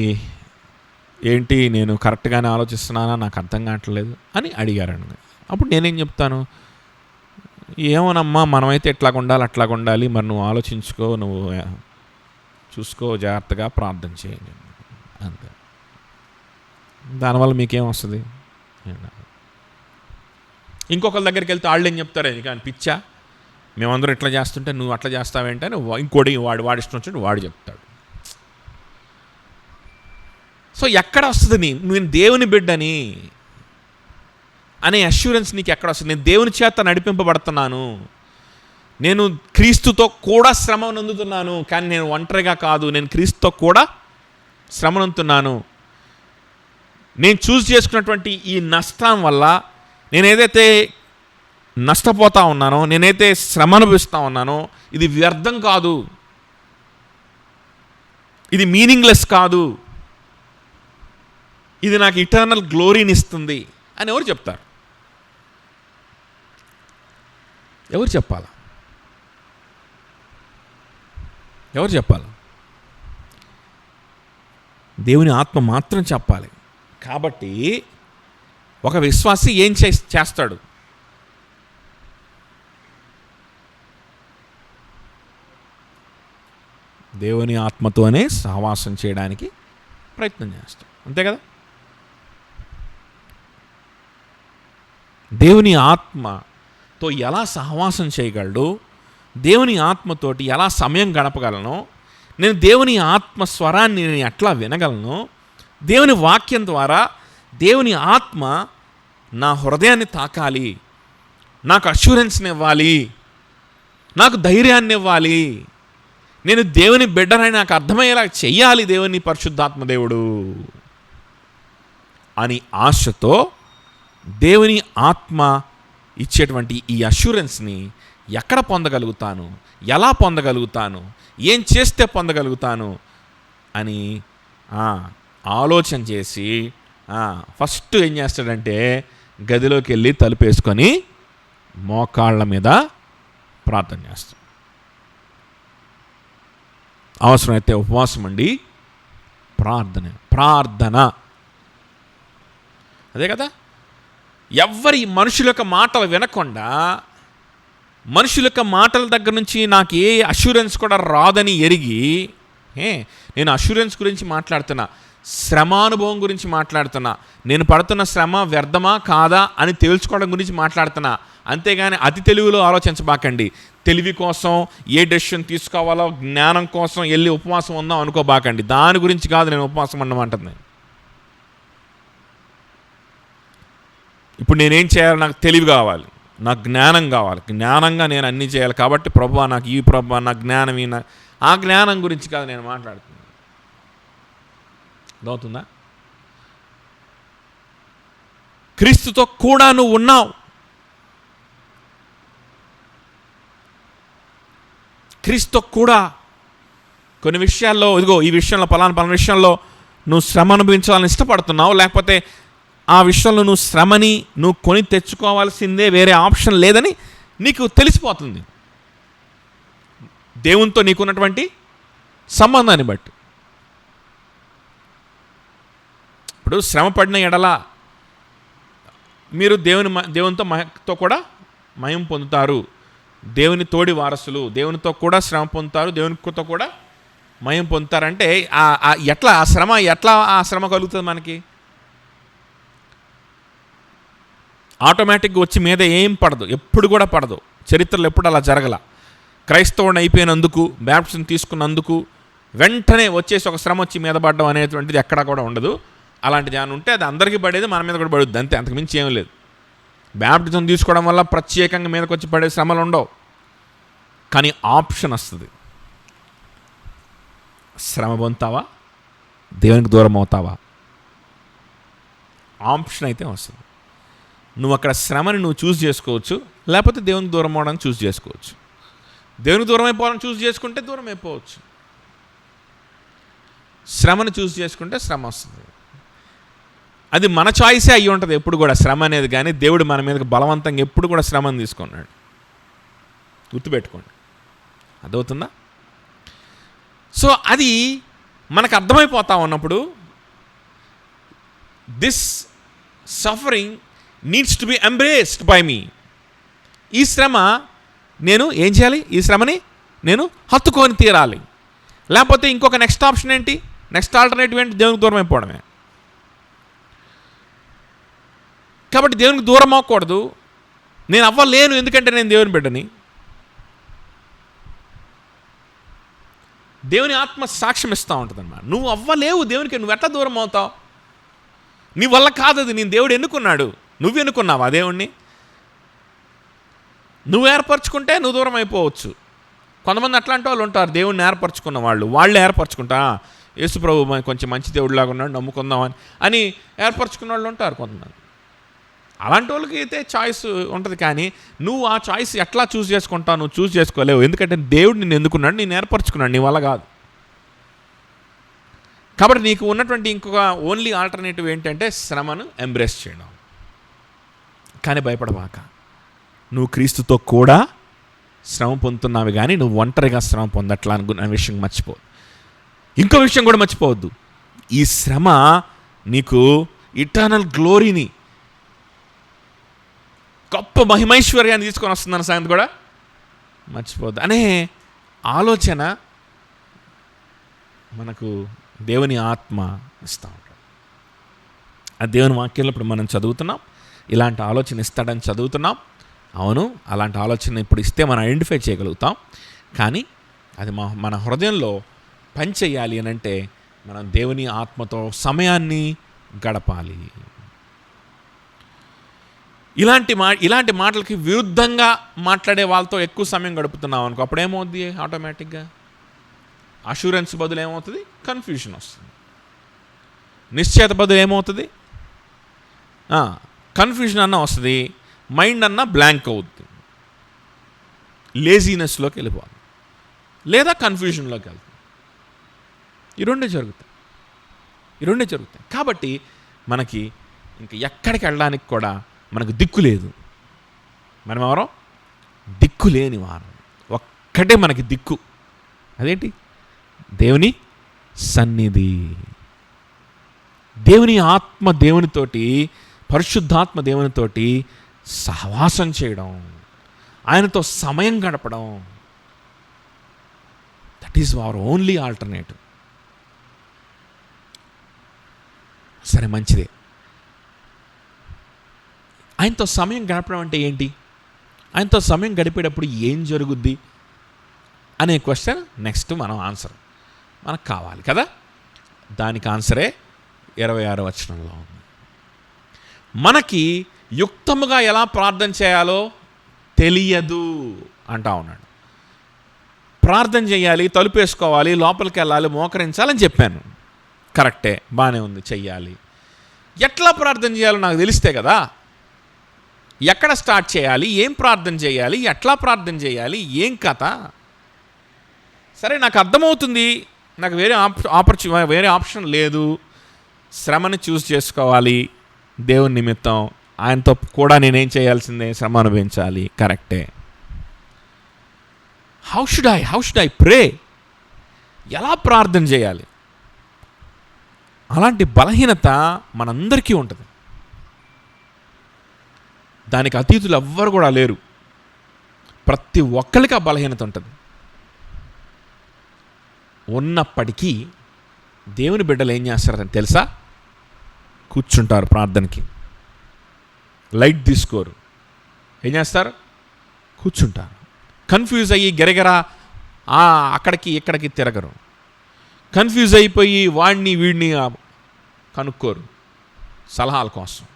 ఏంటి నేను కరెక్ట్గానే ఆలోచిస్తున్నానా, నాకు అర్థం కావట్లేదు అని అడిగారండి. అప్పుడు నేనేం చెప్తాను? ఏమోనమ్మా, మనమైతే ఎట్లాగ ఉండాలి అట్లాగ ఉండాలి, మరి నువ్వు ఆలోచించుకో, నువ్వు చూసుకో, జాగ్రత్తగా ప్రార్థన చేయండి అంతే. దానివల్ల మీకేం వస్తుంది? ఇంకొకరి దగ్గరికి వెళ్తే వాళ్ళు ఏం చెప్తారు? కానీ పిచ్చా, మేమందరం ఇట్లా చేస్తుంటే నువ్వు అట్లా చేస్తావేంటని ఇంకోటి వాడి ఇష్టం వచ్చినట్టు వాడు చెప్తాడు. సో ఎక్కడ వస్తుంది నేను దేవుని బిడ్డని అనే అష్యూరెన్స్ నీకు ఎక్కడ వస్తుంది? నేను దేవుని చేత నడిపింపబడుతున్నాను, నేను క్రీస్తుతో కూడా శ్రమ నొందుతున్నాను, కానీ నేను ఒంటరిగా కాదు, నేను క్రీస్తుతో కూడా శ్రమ నొందుతున్నాను. నేను చూస్ చేసుకున్నటువంటి ఈ నష్టం వల్ల నేను ఏదైతే నష్టపోతా ఉన్నానో, నేనైతే శ్రమ అనుభవిస్తూ ఉన్నానో, ఇది వ్యర్థం కాదు, ఇది మీనింగ్లెస్ కాదు, ఇది నాకు ఇటర్నల్ గ్లోరీని ఇస్తుంది అని ఎవరు చెప్తారు? ఎవరు చెప్పాలా? ఎవరు చెప్పాలి? దేవుని ఆత్మ మాత్రం చెప్పాలి. కాబట్టి ఒక విశ్వాసి ఏం చేస్తాడు? దేవుని ఆత్మతోనే సహవాసం చేయడానికి ప్రయత్నం చేస్తాడు, అంతే కదా? దేవుని ఆత్మతో ఎలా సహవాసం చేయగలడు, దేవుని ఆత్మతోటి ఎలా సమయం గడపగలను, నేను దేవుని ఆత్మ స్వరాన్ని నేను ఎట్లా వినగలను, దేవుని వాక్యం ద్వారా దేవుని ఆత్మ నా హృదయాన్ని తాకాలి, నాకు అష్యూరెన్స్ని ఇవ్వాలి, నాకు ధైర్యాన్ని ఇవ్వాలి, నేను దేవుని బిడ్డనని నాకు అర్థమయ్యేలా చెయ్యాలి దేవుని పరిశుద్ధాత్మ దేవుడు అని ఆశతో దేవుని ఆత్మ ఇచ్చేటువంటి ఈ అష్యూరెన్స్ని ఎక్కడ పొందగలుగుతాను, ఎలా పొందగలుగుతాను, ఏం చేస్తే పొందగలుగుతాను అని ఆలోచన చేసి ఫస్ట్ ఏం చేస్తాడంటే గదిలోకి వెళ్ళి తలుపేసుకొని మోకాళ్ళ మీద ప్రార్థన చేస్తాడు. అవసరమైతే ఉపవాసం అండి, ప్రార్థన అదే కదా. ఎవ్వరి మనుషుల యొక్క మాటలు వినకుండా, మనుషుల యొక్క మాటల దగ్గర నుంచి నాకు ఏ అష్యూరెన్స్ కూడా రాదని ఎరిగి, నేను అష్యూరెన్స్ గురించి మాట్లాడుతున్నా, శ్రమానుభవం గురించి మాట్లాడుతున్నా, నేను పడుతున్న శ్రమ వ్యర్థమా కాదా అని తేల్చుకోవడం గురించి మాట్లాడుతున్నా. అంతేగాని అతి తెలివిలో ఆలోచించబాకండి. తెలివి కోసం ఏ డెసిషన్ తీసుకోవాలో జ్ఞానం కోసం వెళ్ళి ఉపవాసం ఉందాం అనుకోబాకండి. దాని గురించి కాదు నేను ఉపవాసం ఉండమంటుంది. ఇప్పుడు నేనేం చేయాలి? నాకు తెలివి కావాలి, నాకు జ్ఞానం కావాలి, జ్ఞానంగా నేను అన్నీ చేయాలి. కాబట్టి ప్రభువా నాకు ఈ ప్రభువా నా జ్ఞానం ఈ ఆ జ్ఞానం గురించి కాదు నేను మాట్లాడుతున్నాను. అర్థమవుతుందా? క్రీస్తుతో కూడా నువ్వు ఉన్నావు, క్రీస్తుతో కూడా కొన్ని విషయాల్లో ఇదిగో ఈ విషయంలో పలానా విషయంలో నువ్వు శ్రమ అనుభవించాలని ఇష్టపడుతున్నావు, లేకపోతే ఆ విషయంలో నువ్వు శ్రమని నువ్వు కొని తెచ్చుకోవాల్సిందే, వేరే ఆప్షన్ లేదని నీకు తెలిసిపోతుంది. దేవునితో నీకున్నటువంటి సంబంధాన్ని బట్టి. ఇప్పుడు శ్రమ పడిన ఎడల మీరు దేవునితో కూడా మయం పొందుతారు. దేవుని తోడి వారసులు, దేవునితో కూడా శ్రమ పొందుతారు, దేవునితో కూడా మయం పొందుతారంటే ఎట్లా ఆ శ్రమ కలుగుతుంది మనకి? ఆటోమేటిక్గా వచ్చి మీద ఏం పడదు, ఎప్పుడు కూడా పడదు. చరిత్రలో ఎప్పుడు అలా జరగల. క్రైస్తవుని అయిపోయినందుకు, బ్యాప్టిజం తీసుకున్నందుకు వెంటనే వచ్చేసి ఒక శ్రమ వచ్చి మీద పడడం అనేటువంటిది ఎక్కడా కూడా ఉండదు. అలాంటిది ఏమైనా ఉంటే అది అందరికీ పడేది, మన మీద కూడా పడుద్ది, అంతే, అంతకుమించి ఏం లేదు. బ్యాప్టిజం తీసుకోవడం వల్ల ప్రత్యేకంగా మీదకి వచ్చి పడే శ్రమలు ఉండవు. కానీ ఆప్షన్ వస్తుంది. శ్రమ పొందుతావా, దేవునికి దూరం అవుతావా? ఆప్షన్ అయితే వస్తుంది. నువ్వు అక్కడ శ్రమని నువ్వు చూస్ చేసుకోవచ్చు, లేకపోతే దేవునికి దూరం అవడానికి చూస్ చేసుకోవచ్చు. దేవునికి దూరం అయిపోవాలని చూస్ చేసుకుంటే దూరం అయిపోవచ్చు. శ్రమను చూస్ చేసుకుంటే శ్రమ వస్తుంది. అది మన చాయిసే అయ్యి ఉంటుంది ఎప్పుడు కూడా శ్రమ అనేది. కానీ దేవుడు మన మీదకి బలవంతంగా ఎప్పుడు కూడా శ్రమను తీసుకున్నాడు. గుర్తుపెట్టుకోండి, అదవుతుందా? సో అది మనకు అర్థమైపోతా ఉన్నప్పుడు this suffering needs to be embraced by me. ఈ శ్రమ నేను ఏం చేయాలి? ఈ శ్రమని నేను హత్తుకొని తీరాలి. లేకపోతే ఇంకొక నెక్స్ట్ ఆప్షన్ ఏంటి? నెక్స్ట్ ఆల్టర్నేటివ్ ఏంటి? దేవునికి దూరం అయిపోవడమే. కాబట్టి దేవునికి దూరం అవ్వకూడదు. నేను అవ్వలేను, ఎందుకంటే నేను దేవుని బిడ్డని. దేవుని ఆత్మ సాక్ష్యం ఇస్తూ ఉంటుంది అన్నమాట. నువ్వు అవ్వలేవు దేవునికి, నువ్వు ఎట్లా దూరం అవుతావు? నీ వల్ల కాదు అది. నేను దేవుడు ఎన్నుకున్నాడు, నువ్వు ఎన్నుకున్నావా దేవుణ్ణి? నువ్వు ఏర్పరచుకుంటే నువ్వు దూరం అయిపోవచ్చు. కొంతమంది అట్లాంటి వాళ్ళు ఉంటారు, దేవుణ్ణి ఏర్పరచుకున్న వాళ్ళే ఏర్పరచుకుంటా, యేసు ప్రభు కొంచెం మంచి దేవుడిలాగా ఉన్నాడు నమ్ముకుందామని అని ఏర్పరచుకున్న వాళ్ళు ఉంటారు కొంతమంది. అలాంటి వాళ్ళకి అయితే చాయిస్ ఉంటుంది. కానీ నువ్వు ఆ చాయిస్ ఎట్లా చూస్ చేసుకుంటావు? నువ్వు చూస్ చేసుకోలేవు. ఎందుకంటే దేవుడు నిన్ను ఎందుకున్నాడు, నేను ఏర్పరచుకున్నాడు, నీ వల్ల కాదు. కాబట్టి నీకు ఉన్నటువంటి ఇంకొక ఓన్లీ ఆల్టర్నేటివ్ ఏంటంటే శ్రమను ఎంబ్రేస్ చేయడం. కానీ భయపడబాక, నువ్వు క్రీస్తుతో కూడా శ్రమ పొందుతున్నావు, కానీ నువ్వు ఒంటరిగా శ్రమ పొందట్లా అనుకున్న విషయం మర్చిపోవద్దు. ఇంకో విషయం కూడా మర్చిపోవద్దు, ఈ శ్రమ నీకు ఇటర్నల్ గ్లోరీని, గొప్ప మహిమైశ్వర్యాన్ని తీసుకొని వస్తుందన్న సంగతి కూడా మర్చిపోవద్దు అనే ఆలోచన మనకు దేవుని ఆత్మ ఇస్తూ ఉంటాడు. ఆ దేవుని వాక్యంలో ఇప్పుడు మనం చదువుతున్నాం, ఇలాంటి ఆలోచన ఇస్తాడని చదువుతున్నాం. అవును, అలాంటి ఆలోచన ఇప్పుడు ఇస్తే మనం ఐడెంటిఫై చేయగలుగుతాం. కానీ అది మన హృదయంలో పని చేయాలి అని అంటే మనం దేవుని ఆత్మతో సమయాన్ని గడపాలి. ఇలాంటి మాటలకి విరుద్ధంగా మాట్లాడే వాళ్ళతో ఎక్కువ సమయం గడుపుతున్నాం అనుకో, అప్పుడేమవుద్ది? ఆటోమేటిక్గా అష్యూరెన్స్ బదులు ఏమవుతుంది? కన్ఫ్యూషన్ వస్తుంది. నిశ్చయత బదులు ఏమవుతుంది? కన్ఫ్యూషన్ అన్న వస్తుంది, మైండ్ అన్న బ్లాంక్ అవుద్ది, లేజీనెస్లోకి వెళ్ళిపోతుంది, లేదా కన్ఫ్యూషన్లోకి వెళ్తుంది. ఈ రెండే జరుగుతాయి. కాబట్టి మనకి ఇంక ఎక్కడికి వెళ్ళడానికి కూడా మనకు దిక్కు లేదు. మనం ఎవరో దిక్కు లేని వారం. ఒక్కటే మనకి దిక్కు, అదేంటి? దేవుని సన్నిధి. దేవుని ఆత్మ దేవునితోటి, పరిశుద్ధాత్మ దేవునితోటి సహవాసం చేయడం, ఆయనతో సమయం గడపడం, that is our only alternative. సరే, మంచిదే. ఆయనతో సమయం గడపడం అంటే ఏంటి? ఆయనతో సమయం గడిపేటప్పుడు ఏం జరుగుద్ది అనే క్వశ్చన్ నెక్స్ట్ మనకు కావాలి కదా. దానికి ఆన్సరే 26వ వచనంలో ఉంది. మనకి యుక్తముగా ఎలా ప్రార్థన చేయాలో తెలియదు అంటా ఉన్నాడు. ప్రార్థన చేయాలి, తలుపేసుకోవాలి, లోపలికి వెళ్ళాలి, మోకరించాలని చెప్పాను. కరెక్టే, బాగానే ఉంది, చెయ్యాలి. ఎట్లా ప్రార్థన చేయాలో నాకు తెలిస్తే కదా. ఎక్కడ స్టార్ట్ చేయాలి, ఏం ప్రార్థన చేయాలి, ఎట్లా ప్రార్థన చేయాలి, ఏం కథ? సరే, నాకు అర్థమవుతుంది, నాకు వేరే ఆప్షన్ లేదు. శ్రమని చూస్ చేసుకోవాలి దేవుని నిమిత్తం, ఆయనతో కూడా నేనేం చేయాల్సిందే, శ్రమ అనుభవించాలి. కరెక్టే. హౌ షుడ్ ఐ ప్రే, ఎలా ప్రార్థన చేయాలి? అలాంటి బలహీనత మనందరికీ ఉంటుంది. దానికి అతీతులు ఎవ్వరు కూడా లేరు. ప్రతి ఒక్కరికి ఆ బలహీనత ఉంటుంది. ఉన్నప్పటికీ దేవుని బిడ్డలు ఏం చేస్తారని తెలుసా? కూర్చుంటారు ప్రార్థనకి, లైట్ తీసుకోరు. ఏం చేస్తారు? కూర్చుంటారు. కన్ఫ్యూజ్ అయ్యి గెరగరా అక్కడికి ఇక్కడికి తిరగరు. కన్ఫ్యూజ్ అయిపోయి వాడిని వీడిని కనుక్కోరు. సలహాల కోసం,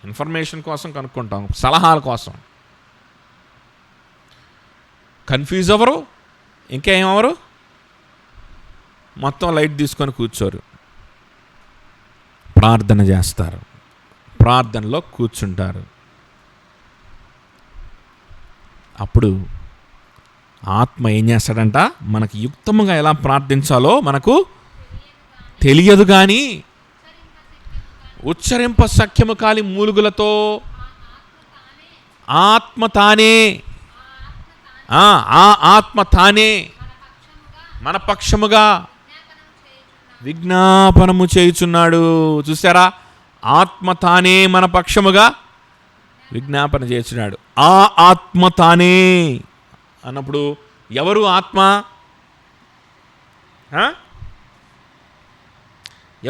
ఇన్ఫర్మేషన్ కోసం కనుక్కుంటాం, సలహాల కోసం కన్ఫ్యూజ్ అవ్వరు. ఇంకా ఏమవరు? మొత్తం లైట్ తీసుకొని కూర్చోరు. ప్రార్థన చేస్తారు, ప్రార్థనలో కూర్చుంటారు. అప్పుడు ఆత్మ ఏం చేస్తాడంట? మనకి యుక్తముగా ఎలా ప్రార్థించాలో మనకు తెలియదు కానీ ఉచ్చరింప సఖ్యము కాలి మూలుగులతో ఆత్మ తానే ఆత్మ తానే మన పక్షముగా విజ్ఞాపనము చేయుచున్నాడు. చూసారా? ఆత్మ తానే మన పక్షముగా విజ్ఞాపన చేస్తున్నాడు. ఆ ఆత్మ తానే అన్నప్పుడు ఎవరు ఆత్మ?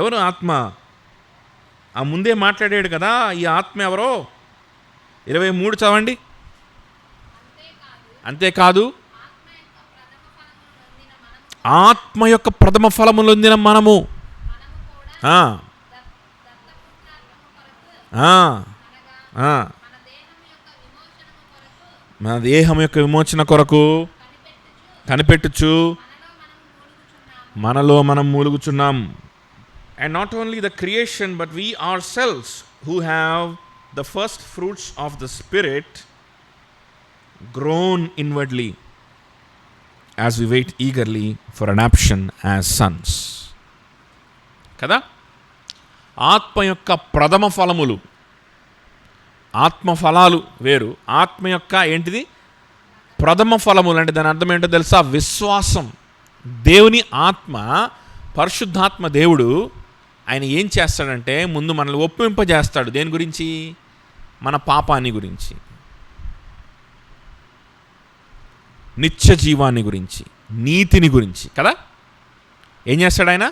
ఎవరు ఆత్మ? ఆ ముందే మాట్లాడాడు కదా, ఈ ఆత్మ ఎవరో. 23 చదవండి. అంతేకాదు ఆత్మ యొక్క ప్రథమ ఫలములొందిన మనము మన దేహం యొక్క విమోచన కొరకు కనిపెట్టుచు మనలో మనం మూలుగుచున్నాం. And not only the creation, but we ourselves who have the first fruits of the Spirit groan inwardly as we wait eagerly for adoption as sons. కదా? ఆత్మ యొక్క ప్రథమ ఫలములు, ఆత్మ ఫలాలు వేరు. ఆత్మ యొక్క ఏంటిది? ప్రథమ ఫలములు అంటే దాని అర్థం ఏంటో తెలుసా? విశ్వాసం. దేవుని ఆత్మ, పరిశుద్ధాత్మ దేవుడు ఆయన ఏం చేస్తాడంటే ముందు మనల్ని ఒప్పింపజేస్తాడు. దేని గురించి? మన పాపాన్ని గురించి, నిత్య జీవాన్ని గురించి, నీతిని గురించి కదా. ఏం చేస్తాడు ఆయన?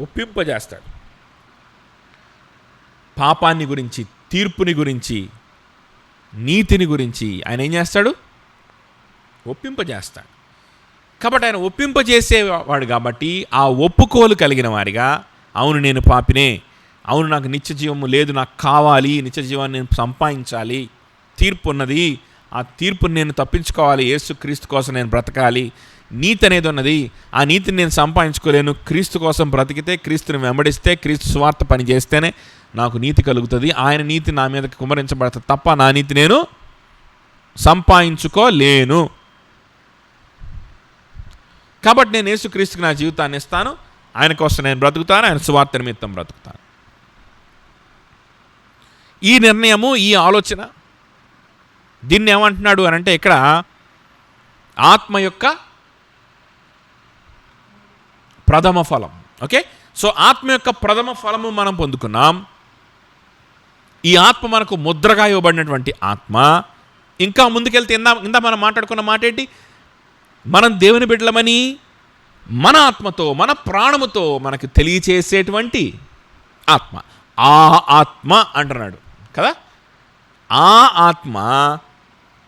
ఒప్పింపజేస్తాడు. పాపాన్ని గురించి, తీర్పుని గురించి, నీతిని గురించి ఆయన ఏం చేస్తాడు? ఒప్పింపజేస్తాడు. కాబట్టి ఆయన ఒప్పింపజేసేవాడు కాబట్టి ఆ ఒప్పుకోలు కలిగిన వారిగా, అవును నేను పాపినే, అవును నాకు నిత్య జీవము లేదు, నాకు కావాలి, నిత్య జీవాన్ని నేను సంపాదించాలి, తీర్పు ఉన్నది, ఆ తీర్పుని నేను తప్పించుకోవాలి, యేసు క్రీస్తు కోసం నేను బ్రతకాలి, నీతి అనేది ఉన్నది, ఆ నీతిని నేను సంపాదించుకోలేను, క్రీస్తు కోసం బ్రతికితే, క్రీస్తుని వెంబడిస్తే, క్రీస్తు స్వార్థ పని చేస్తేనే నాకు నీతి కలుగుతుంది, ఆయన నీతి నా మీదకి కుమరించబడుతుంది తప్ప నా నీతి నేను సంపాదించుకోలేను. కాబట్టి నేను యేసుక్రీస్తుకి నా జీవితాన్ని ఇస్తాను, ఆయన కోసం నేను బ్రతుకుతాను, ఆయన సువార్త నిమిత్తం బ్రతుకుతాను. ఈ నిర్ణయము, ఈ ఆలోచన, దీన్ని ఏమంటున్నాడు అని అంటే ఇక్కడ ఆత్మ యొక్క ప్రథమ ఫలం. ఓకే, సో ఆత్మ యొక్క ప్రథమ ఫలము మనం పొందుకున్నాం. ఈ ఆత్మ మనకు ముద్రగా ఇవ్వబడినటువంటి ఆత్మ. ఇంకా ముందుకెళ్తే ఇందా మనం మాట్లాడుకున్న మాట ఏంటి? మనం దేవుని బిడ్డలమని మన ఆత్మతో, మన ప్రాణముతో మనకు తెలియచేసేటువంటి ఆత్మ. ఆ ఆత్మ అంటున్నాడు కదా. ఆ ఆత్మ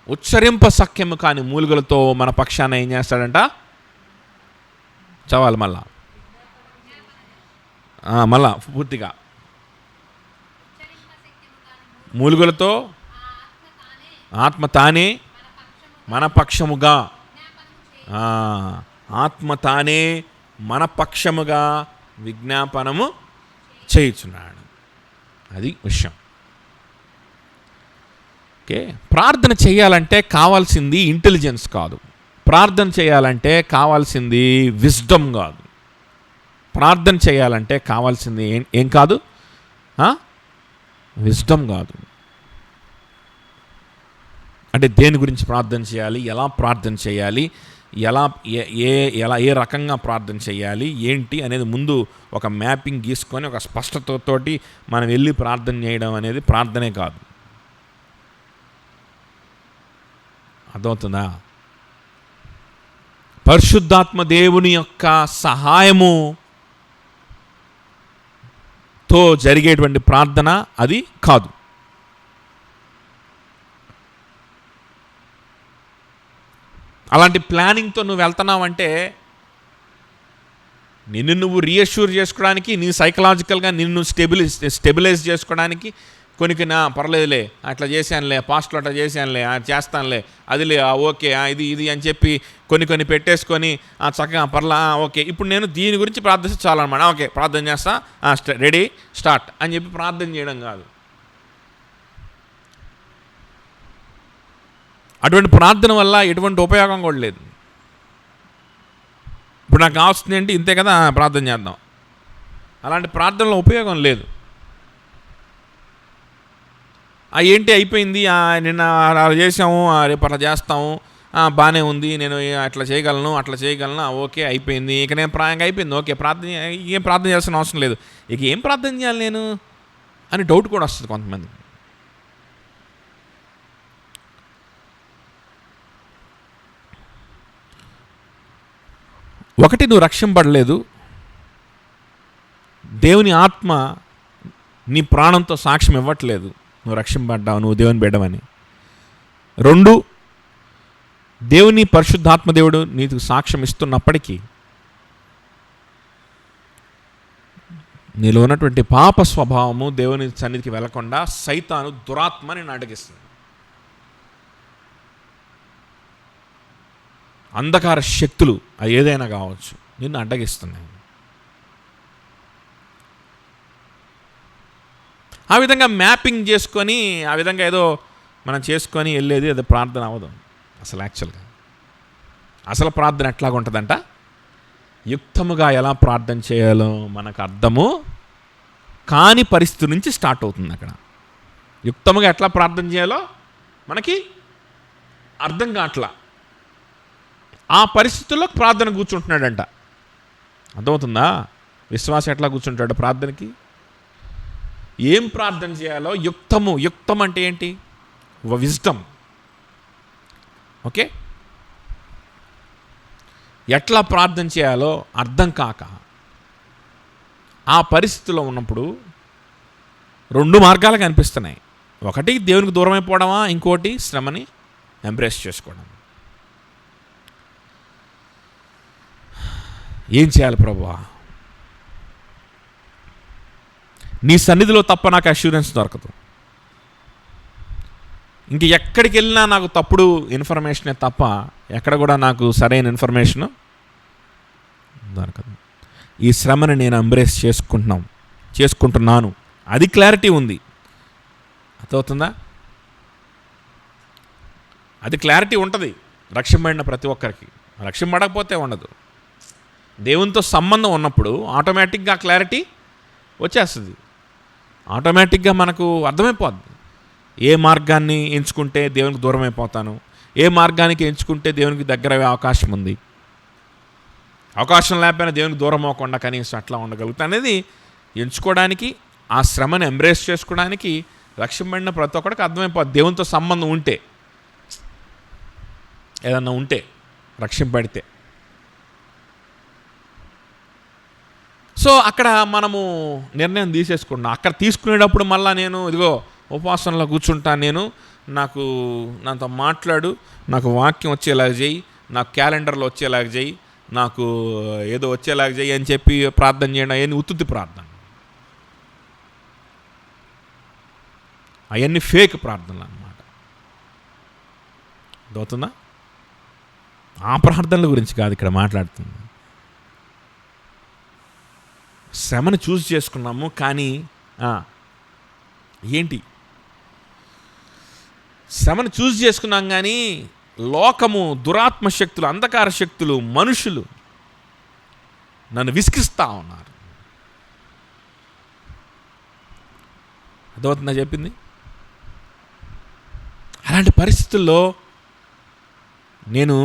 ఉచ్చరింప సఖ్యము కాని మూలుగులతో మన పక్షాన ఏం చేస్తాడంట? చవాలి మళ్ళా పూర్తిగా. మూలుగులతో ఆత్మ తానే మన పక్షముగా, ఆత్మ తానే మన పక్షముగా విజ్ఞాపనము చేయుచున్నాడు. అది విషయం. ఓకే, ప్రార్థన చేయాలంటే కావాల్సింది ఇంటెలిజెన్స్ కాదు. ప్రార్థన చేయాలంటే కావాల్సింది విజ్డమ్ కాదు. ప్రార్థన చేయాలంటే కావాల్సింది ఏం కాదు? విజ్డమ్ కాదు. అంటే దేని గురించి ప్రార్థన చేయాలి, ఎలా ప్రార్థన చేయాలి, ఎలా ఏ రకంగా ప్రార్థన చేయాలి ఏంటి అనేది ముందు ఒక మ్యాపింగ్ గీసుకొని ఒక స్పష్టతతోటి మనం వెళ్ళి ప్రార్థన చేయడం అనేది ప్రార్థనే కాదు. అర్థమవుతుందా? పరిశుద్ధాత్మ దేవుని యొక్క సహాయముతో జరిగేటువంటి ప్రార్థన అది కాదు. అలాంటి ప్లానింగ్తో నువ్వు వెళ్తున్నావంటే నిన్ను నువ్వు రీఅష్యూర్ చేసుకోవడానికి, నీ సైకలాజికల్గా నిన్ను స్టెబిలైజ్ చేసుకోవడానికి కొన్ని పర్లేదులే, అట్లా చేశానులే, పాస్ట్లో అట్లా చేశానులే, చేస్తానులే, అదిలే, ఓకే, ఇది అని చెప్పి కొన్ని పెట్టేసుకొని చక్కగా ఓకే ఇప్పుడు నేను దీని గురించి ప్రార్థిస్తే చాలన్నమాట, ఓకే ప్రార్థన చేస్తా, రెడీ స్టార్ట్ అని చెప్పి ప్రార్థన చేయడం కాదు. అటువంటి ప్రార్థన వల్ల ఎటువంటి ఉపయోగం కూడా లేదు. ఇప్పుడు నాకు కావాల్సింది ఏంటి, ఇంతే కదా, ప్రార్థన చేద్దాం. అలాంటి ప్రార్థనలో ఉపయోగం లేదు. ఏంటి అయిపోయింది, నిన్న అలా చేసాము, రేపు అట్లా చేస్తాము, బాగానే ఉంది, నేను అట్లా చేయగలను ఓకే అయిపోయింది, ఇక నేను ప్రాయంగా అయిపోయింది, ఓకే ఏం ప్రార్థన చేయాల్సిన అవసరం లేదు, ఇక ఏం ప్రార్థన చేయాలి నేను అని డౌట్ కూడా వస్తుంది కొంతమంది. ఒకటి, నువ్వు రక్షింపబడలేదు, దేవుని ఆత్మ నీ ప్రాణంతో సాక్ష్యం ఇవ్వట్లేదు నువ్వు రక్షింపబడ్డావు, నువ్వు దేవుని బిడ్డవని. 2, దేవుని పరిశుద్ధాత్మ దేవుడు నీకు సాక్ష్యం ఇస్తున్నప్పటికీ నీలో ఉన్నటువంటి పాప స్వభావము దేవుని సన్నిధికి వెళ్లకుండా సైతాను, దురాత్మ నిన్ను అడ్డగిస్తుంది. అంధకార శక్తులు అది ఏదైనా కావచ్చు నిన్ను అడ్డగిస్తున్నాయి. ఆ విధంగా మ్యాపింగ్ చేసుకొని ఆ విధంగా ఏదో మనం చేసుకొని వెళ్ళేది అది ప్రార్థన అవ్వదు అసలు. యాక్చువల్గా అసలు ప్రార్థన ఎట్లాగుంటుందంట, యుక్తముగా ఎలా ప్రార్థన చేయాలో మనకు అర్థము కాని పరిస్థితి నుంచి స్టార్ట్ అవుతుంది. అక్కడ యుక్తముగా ఎట్లా ప్రార్థన చేయాలో మనకి అర్థం కావట్లా, ఆ పరిస్థితుల్లో ప్రార్థన కూర్చుంటున్నాడంట. అర్థమవుతుందా? విశ్వాసం ఎట్లా కూర్చుంటాడు ప్రార్థనకి, ఏం ప్రార్థన చేయాలో యుక్తం అంటే ఏంటి, విజ్డమ్. ఓకే, ఎట్లా ప్రార్థన చేయాలో అర్థం కాక ఆ పరిస్థితిలో ఉన్నప్పుడు 2 మార్గాలు కనిపిస్తున్నాయి. ఒకటి దేవునికి దూరం అయిపోవడమా, ఇంకోటి శ్రమని ఎంబ్రేస్ చేసుకోవడం. ఏం చేయాలి ప్రభువా, నీ సన్నిధిలో తప్ప నాకు అష్యూరెన్స్ దొరకదు, ఇంక ఎక్కడికి వెళ్ళినా నాకు తప్పుడు ఇన్ఫర్మేషనే తప్ప ఎక్కడ కూడా నాకు సరైన ఇన్ఫర్మేషన్ దొరకదు. ఈ శ్రమని నేను ఎంబ్రేస్ చేసుకుంటున్నాను, అది క్లారిటీ ఉంది. అర్థమవుతుందా? అది క్లారిటీ ఉంటుంది రక్షింపబడిన ప్రతి ఒక్కరికి. రక్షింపబడకపోతే ఉండదు. దేవునితో సంబంధం ఉన్నప్పుడు ఆటోమేటిక్గా క్లారిటీ వచ్చేస్తుంది. ఆటోమేటిక్గా మనకు అర్థమైపోద్ది ఏ మార్గాన్ని ఎంచుకుంటే దేవునికి దూరం అయిపోతాను, ఏ మార్గానికి ఎంచుకుంటే దేవునికి దగ్గర అయ్యే అవకాశం ఉంది, అవకాశం లేకపోయినా దేవునికి దూరం అవ్వకుండా కనీసం అట్లా ఉండగలుగుతా అనేది ఎంచుకోవడానికి, ఆ శ్రమను ఎంబ్రేస్ చేసుకోవడానికి రక్షింపబడిన ప్రతి ఒక్కడికి అర్థమైపోద్ది. దేవునితో సంబంధం ఉంటే, ఏదన్నా ఉంటే, రక్షింపబడితే. సో అక్కడ మనము నిర్ణయం తీసేసుకున్నాం. అక్కడ తీసుకునేటప్పుడు మళ్ళీ నేను ఇదిగో ఉపవాసంలో కూర్చుంటాను, నేను నాతో మాట్లాడు, నాకు వాక్యం వచ్చేలాగా చేయి, నాకు క్యాలెండర్లో వచ్చేలాగా చేయి, నాకు ఏదో వచ్చేలాగా చేయి అని చెప్పి ప్రార్థన చేయడం అవన్నీ ఉత్తుత్తి ప్రార్థన, అవన్నీ ఫేక్ ప్రార్థనలు అన్నమాట. అవుతుందా? ఆ ప్రార్థనల గురించి కాదు ఇక్కడ మాట్లాడుతుంది. శ్రమను చూస్ చేసుకున్నాము, కానీ ఏంటి, శ్రమను చూస్ చేసుకున్నాం కానీ లోకము, దురాత్మ శక్తులు, అంధకార శక్తులు, మనుషులు నన్ను విసిగిస్తూ ఉన్నారు. అర్థమవుతుందా చెప్పింది? అలాంటి పరిస్థితుల్లో నేను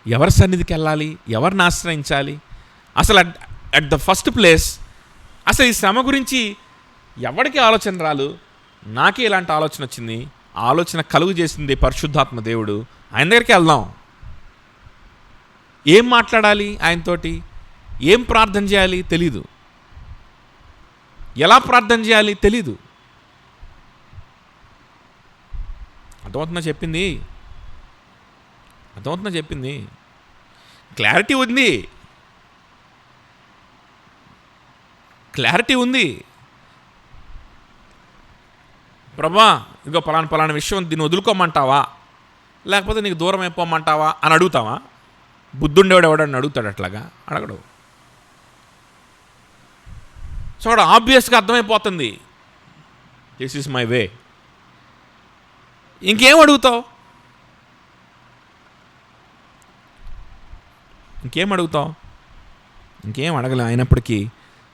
ఎవరి సన్నిధికి వెళ్ళాలి, ఎవరిని ఆశ్రయించాలి? అసలు అట్ ద ఫస్ట్ ప్లేస్ అసలు ఈ శ్రమ గురించి ఎవరికి ఆలోచన రాలు, నాకే ఇలాంటి ఆలోచన వచ్చింది. ఆలోచన కలుగు చేసింది పరిశుద్ధాత్మ దేవుడు. ఆయన దగ్గరికి వెళ్దాం. ఏం మాట్లాడాలి ఆయనతోటి, ఏం ప్రార్థన చేయాలి తెలీదు, ఎలా ప్రార్థన చేయాలి తెలీదు. అర్థమవుతుందా చెప్పింది? క్లారిటీ ఉంది. ప్రభా, ఇదిగో పలానా విషయం దీన్ని వదులుకోమంటావా, లేకపోతే నీకు దూరం అయిపోమంటావా అని అడుగుతావా? బుద్ధుండేవాడు ఎవడని అడుగుతాడు? అట్లాగా అడగడు. సో అక్కడ ఆబ్వియస్గా అర్థమైపోతుంది, దిస్ ఈజ్ మై వే. ఇంకేం అడుగుతావు? ఇంకేం అడగలే. అయినప్పటికీ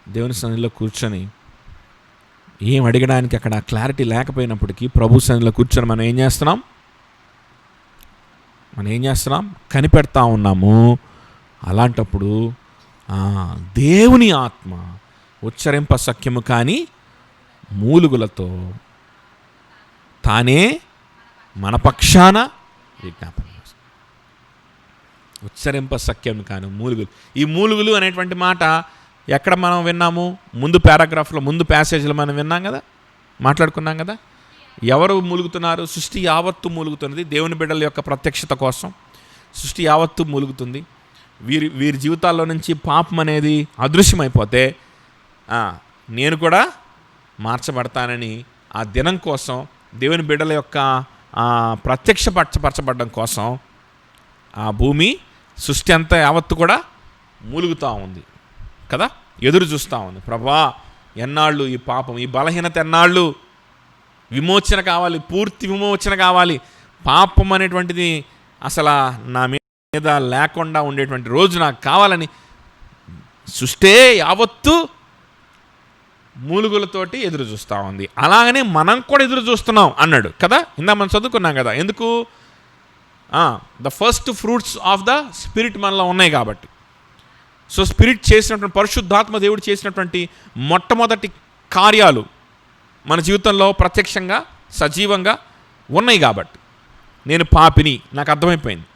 దేవుని సన్నిధిలో కూర్చొని ఏం అడగడానికి అక్కడ క్లారిటీ లేకపోయినప్పటికీ ప్రభు సన్నిధిలో కూర్చొని మనం ఏం చేస్తున్నాం? కనిపెడతా ఉన్నాము. అలాంటప్పుడు దేవుని ఆత్మ ఉచ్చరింప సఖ్యము కాని మూలుగులతో తానే మన పక్షాన విజ్ఞాపన. ఉచ్చరింప సఖ్యం కాని మూలుగులు. ఈ మూలుగులు అనేటువంటి మాట ఎక్కడ మనం విన్నాము? ముందు పారాగ్రాఫ్లో, ముందు ప్యాసేజ్లో మనం విన్నాం కదా, మాట్లాడుకున్నాం కదా. ఎవరు మూలుగుతున్నారు? సృష్టి యావత్తు మూలుగుతున్నది దేవుని బిడ్డల యొక్క ప్రత్యక్షత కోసం. సృష్టి యావత్తు మూలుగుతుంది. వీరి జీవితాల్లో నుంచి పాపం అనేది అదృశ్యమైపోతే నేను కూడా మార్చబడతానని ఆ దినం కోసం, దేవుని బిడ్డల యొక్క ప్రత్యక్షపరచబడడం కోసం ఆ భూమి, సృష్టి అంతా యావత్తు కూడా మూలుగుతూ ఉంది కదా, ఎదురు చూస్తూ ఉంది. ప్రభా, ఎన్నాళ్ళు ఈ పాపం, ఈ బలహీనత ఎన్నాళ్ళు విమోచన కావాలి, పూర్తి విమోచన కావాలి. పాపం అనేటువంటిది అసలు నా మీద లేకుండా ఉండేటువంటి రోజు నాకు కావాలని సృష్టే యావత్తు మూలుగులతోటి ఎదురు చూస్తూ ఉంది. అలాగనే మనం కూడా ఎదురు చూస్తున్నాం అన్నాడు కదా. ఇందా మనం చదువుకున్నాం కదా. ఎందుకు? The first fruits of the spirit మనలో ఉన్నాయి కాబట్టి. సో స్పిరిట్ చేసినటువంటి, పరిశుద్ధాత్మ దేవుడు చేసినటువంటి మొట్టమొదటి కార్యాలు మన జీవితంలో ప్రత్యక్షంగా సజీవంగా ఉన్నాయి కాబట్టి నేను పాపిని, నాకు అర్థమైపోయింది.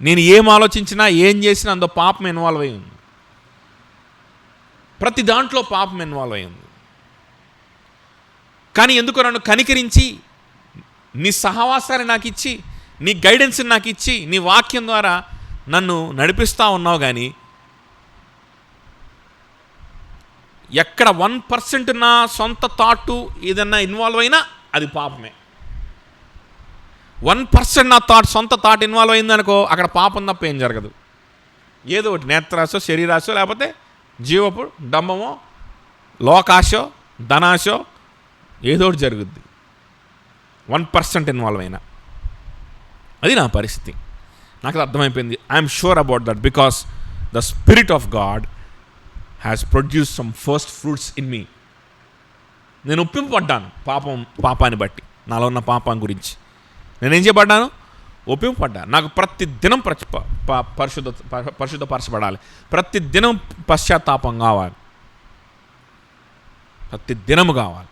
నేను ఏం ఆలోచించినా ఏం చేసినా అందులో పాపం ఇన్వాల్వ్ అయి ఉంది. ప్రతి దాంట్లో పాపం ఇన్వాల్వ్ అయి ఉంది. కానీ ఎందుకు నన్ను కనికరించి నీ సహవాసాన్ని నాకు ఇచ్చి, నీ గైడెన్స్ని నాకు ఇచ్చి, నీ వాక్యం ద్వారా నన్ను నడిపిస్తూ ఉన్నావు. కానీ ఎక్కడ 1% నా సొంత థాటు ఏదన్నా ఇన్వాల్వ్ అయినా అది పాపమే. 1% నా సొంత థాట్ ఇన్వాల్వ్ అయిందనుకో, అక్కడ పాపం తప్ప ఏం జరగదు. ఏదో ఒకటి నేత్రాశో, శరీరాశో, లేకపోతే జీవపు డంబమో, లోకాశో, ధనాశో, ఏదో ఒకటి జరుగుద్ది 1% ఇన్వాల్వ్ అయినా. అది నా పరిస్థితి. నాకు అర్థమైపోయింది. I'm sure about that because the spirit of God has produce some first fruits in me. నేను ఒప్పింపబడ్డాను పాపాన్ని బట్టి, నాలో ఉన్న పాపం గురించి నేనేం చేయబడ్డాను? ఒప్పింపబడ్డాను. నాకు ప్రతి దినం పరిశుద్ధపరచబడాలి, ప్రతి దినం పశ్చాత్తాపం కావాలి, ప్రతి దినము కావాలి.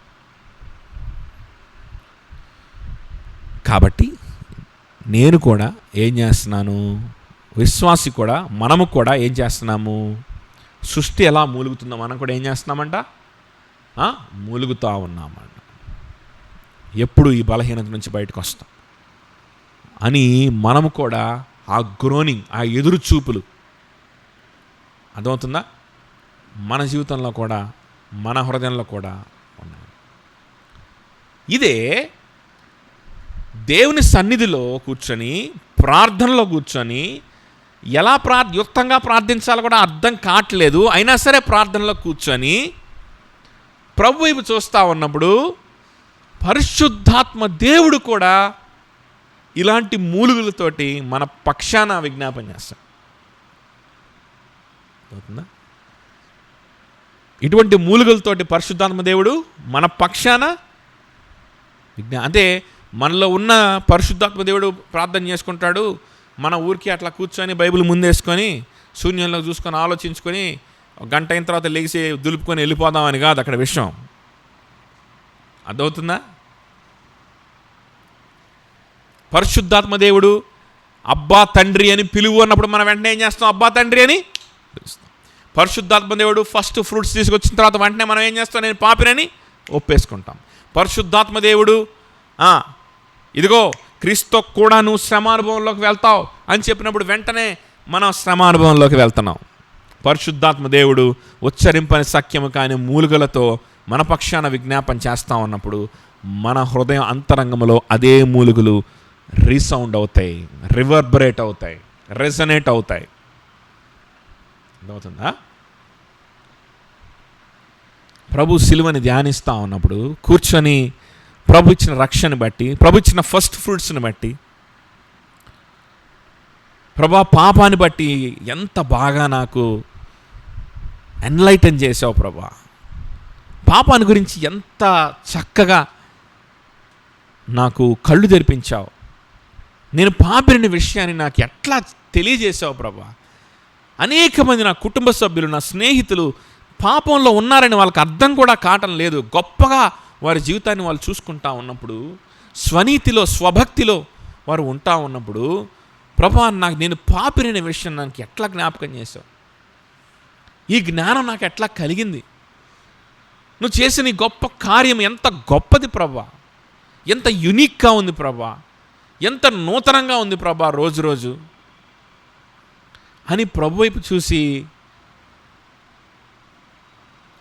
కాబట్టి నేను కూడా ఏం చేస్తున్నాను? విశ్వాసి కూడా, మనము కూడా ఏం చేస్తున్నాము? సృష్టి ఎలా మూలుగుతుందో మనం కూడా ఏం చేస్తున్నామంట? మూలుగుతూ ఉన్నామంట. ఎప్పుడు ఈ బలహీనత నుంచి బయటకు వస్తాం అని మనము కూడా ఆ గ్రోనింగ్, ఆ ఎదురు చూపులు, అర్థమవుతుందా? మన జీవితంలో కూడా, మన హృదయంలో కూడా ఉన్నాయి. ఇదే దేవుని సన్నిధిలో కూర్చొని, ప్రార్థనలో కూర్చొని ఎలా యుక్తంగా ప్రార్థించాలో కూడా అర్థం కావట్లేదు. అయినా సరే ప్రార్థనలో కూర్చొని ప్రభు వైపు చూస్తూ ఉన్నప్పుడు పరిశుద్ధాత్మ దేవుడు కూడా ఇలాంటి మూలుగులతోటి మన పక్షాన విజ్ఞాపన చేస్తాడు. అవుతుందా? ఇటువంటి మూలుగులతోటి పరిశుద్ధాత్మ దేవుడు మన పక్షాన అంటే మనలో ఉన్న పరిశుద్ధాత్మ దేవుడు ప్రార్థన చేసుకుంటాడు. మన ఊరికి అట్లా కూర్చొని బైబిల్ ముందేసుకొని శూన్యంలో చూసుకొని ఆలోచించుకొని గంట అయిన తర్వాత లేచి దులుపుకొని వెళ్ళిపోదామని కాదు అక్కడ విషయం. అర్థమవుతుందా? పరిశుద్ధాత్మ దేవుడు అబ్బా తండ్రి అని పిలువు అన్నప్పుడు మనం వెంటనే ఏం చేస్తాం? అబ్బా తండ్రి అని పిలుస్తాం. పరిశుద్ధాత్మ దేవుడు ఫస్ట్ ఫ్రూట్స్ తీసుకొచ్చిన తర్వాత వెంటనే మనం ఏం చేస్తాం? నేను పాపినని ఒప్పేసుకుంటాం. పరిశుద్ధాత్మ దేవుడు ఇదిగో క్రీస్తుతో కూడా నువ్వు శ్రమానుభవంలోకి వెళ్తావు అని చెప్పినప్పుడు వెంటనే మనం శ్రమానుభవంలోకి వెళ్తున్నాం. పరిశుద్ధాత్మ దేవుడు ఉచ్చరింపని సఖ్యము కాని మూలుగలతో మన పక్షాన విజ్ఞాపన చేస్తూ ఉన్నప్పుడు మన హృదయం అంతరంగంలో అదే మూలుగులు రీసౌండ్ అవుతాయి, రివర్బరేట్ అవుతాయి, రెజనేట్ అవుతాయి. అర్థమవుతుందా? ప్రభు సిలువని ధ్యానిస్తూ ఉన్నప్పుడు కూర్చొని ప్రభు ఇచ్చిన రక్షణ బట్టి, ప్రభు ఇచ్చిన ఫస్ట్ ఫ్రూట్స్ని బట్టి, ప్రభా పాపాన్ని బట్టి ఎంత బాగా నాకు ఎన్లైటన్ చేసావు ప్రభా, పాపాన్ని గురించి ఎంత చక్కగా నాకు కళ్ళు తెరిపించావు, నేను పాపిని విషయాన్ని నాకు ఎట్లా తెలియజేసావు ప్రభా. అనేక మంది నా కుటుంబ సభ్యులు, నా స్నేహితులు పాపంలో ఉన్నారని వాళ్ళకి అర్థం కూడా కావటం లేదు. గొప్పగా వారి జీవితాన్ని వాళ్ళు చూసుకుంటా ఉన్నప్పుడు, స్వనీతిలో స్వభక్తిలో వారు ఉంటా ఉన్నప్పుడు, ప్రభా నాకు నేను పాపిని విషయం నాకు ఎట్లా జ్ఞాపకం చేసావు, ఈ జ్ఞానం నాకు ఎట్లా కలిగింది, నువ్వు చేసిన ఈ గొప్ప కార్యం ఎంత గొప్పది ప్రభా, ఎంత యునిక్గా ఉంది ప్రభా, ఎంత నూతనంగా ఉంది ప్రభా రోజు రోజు అని ప్రభు వైపు చూసి,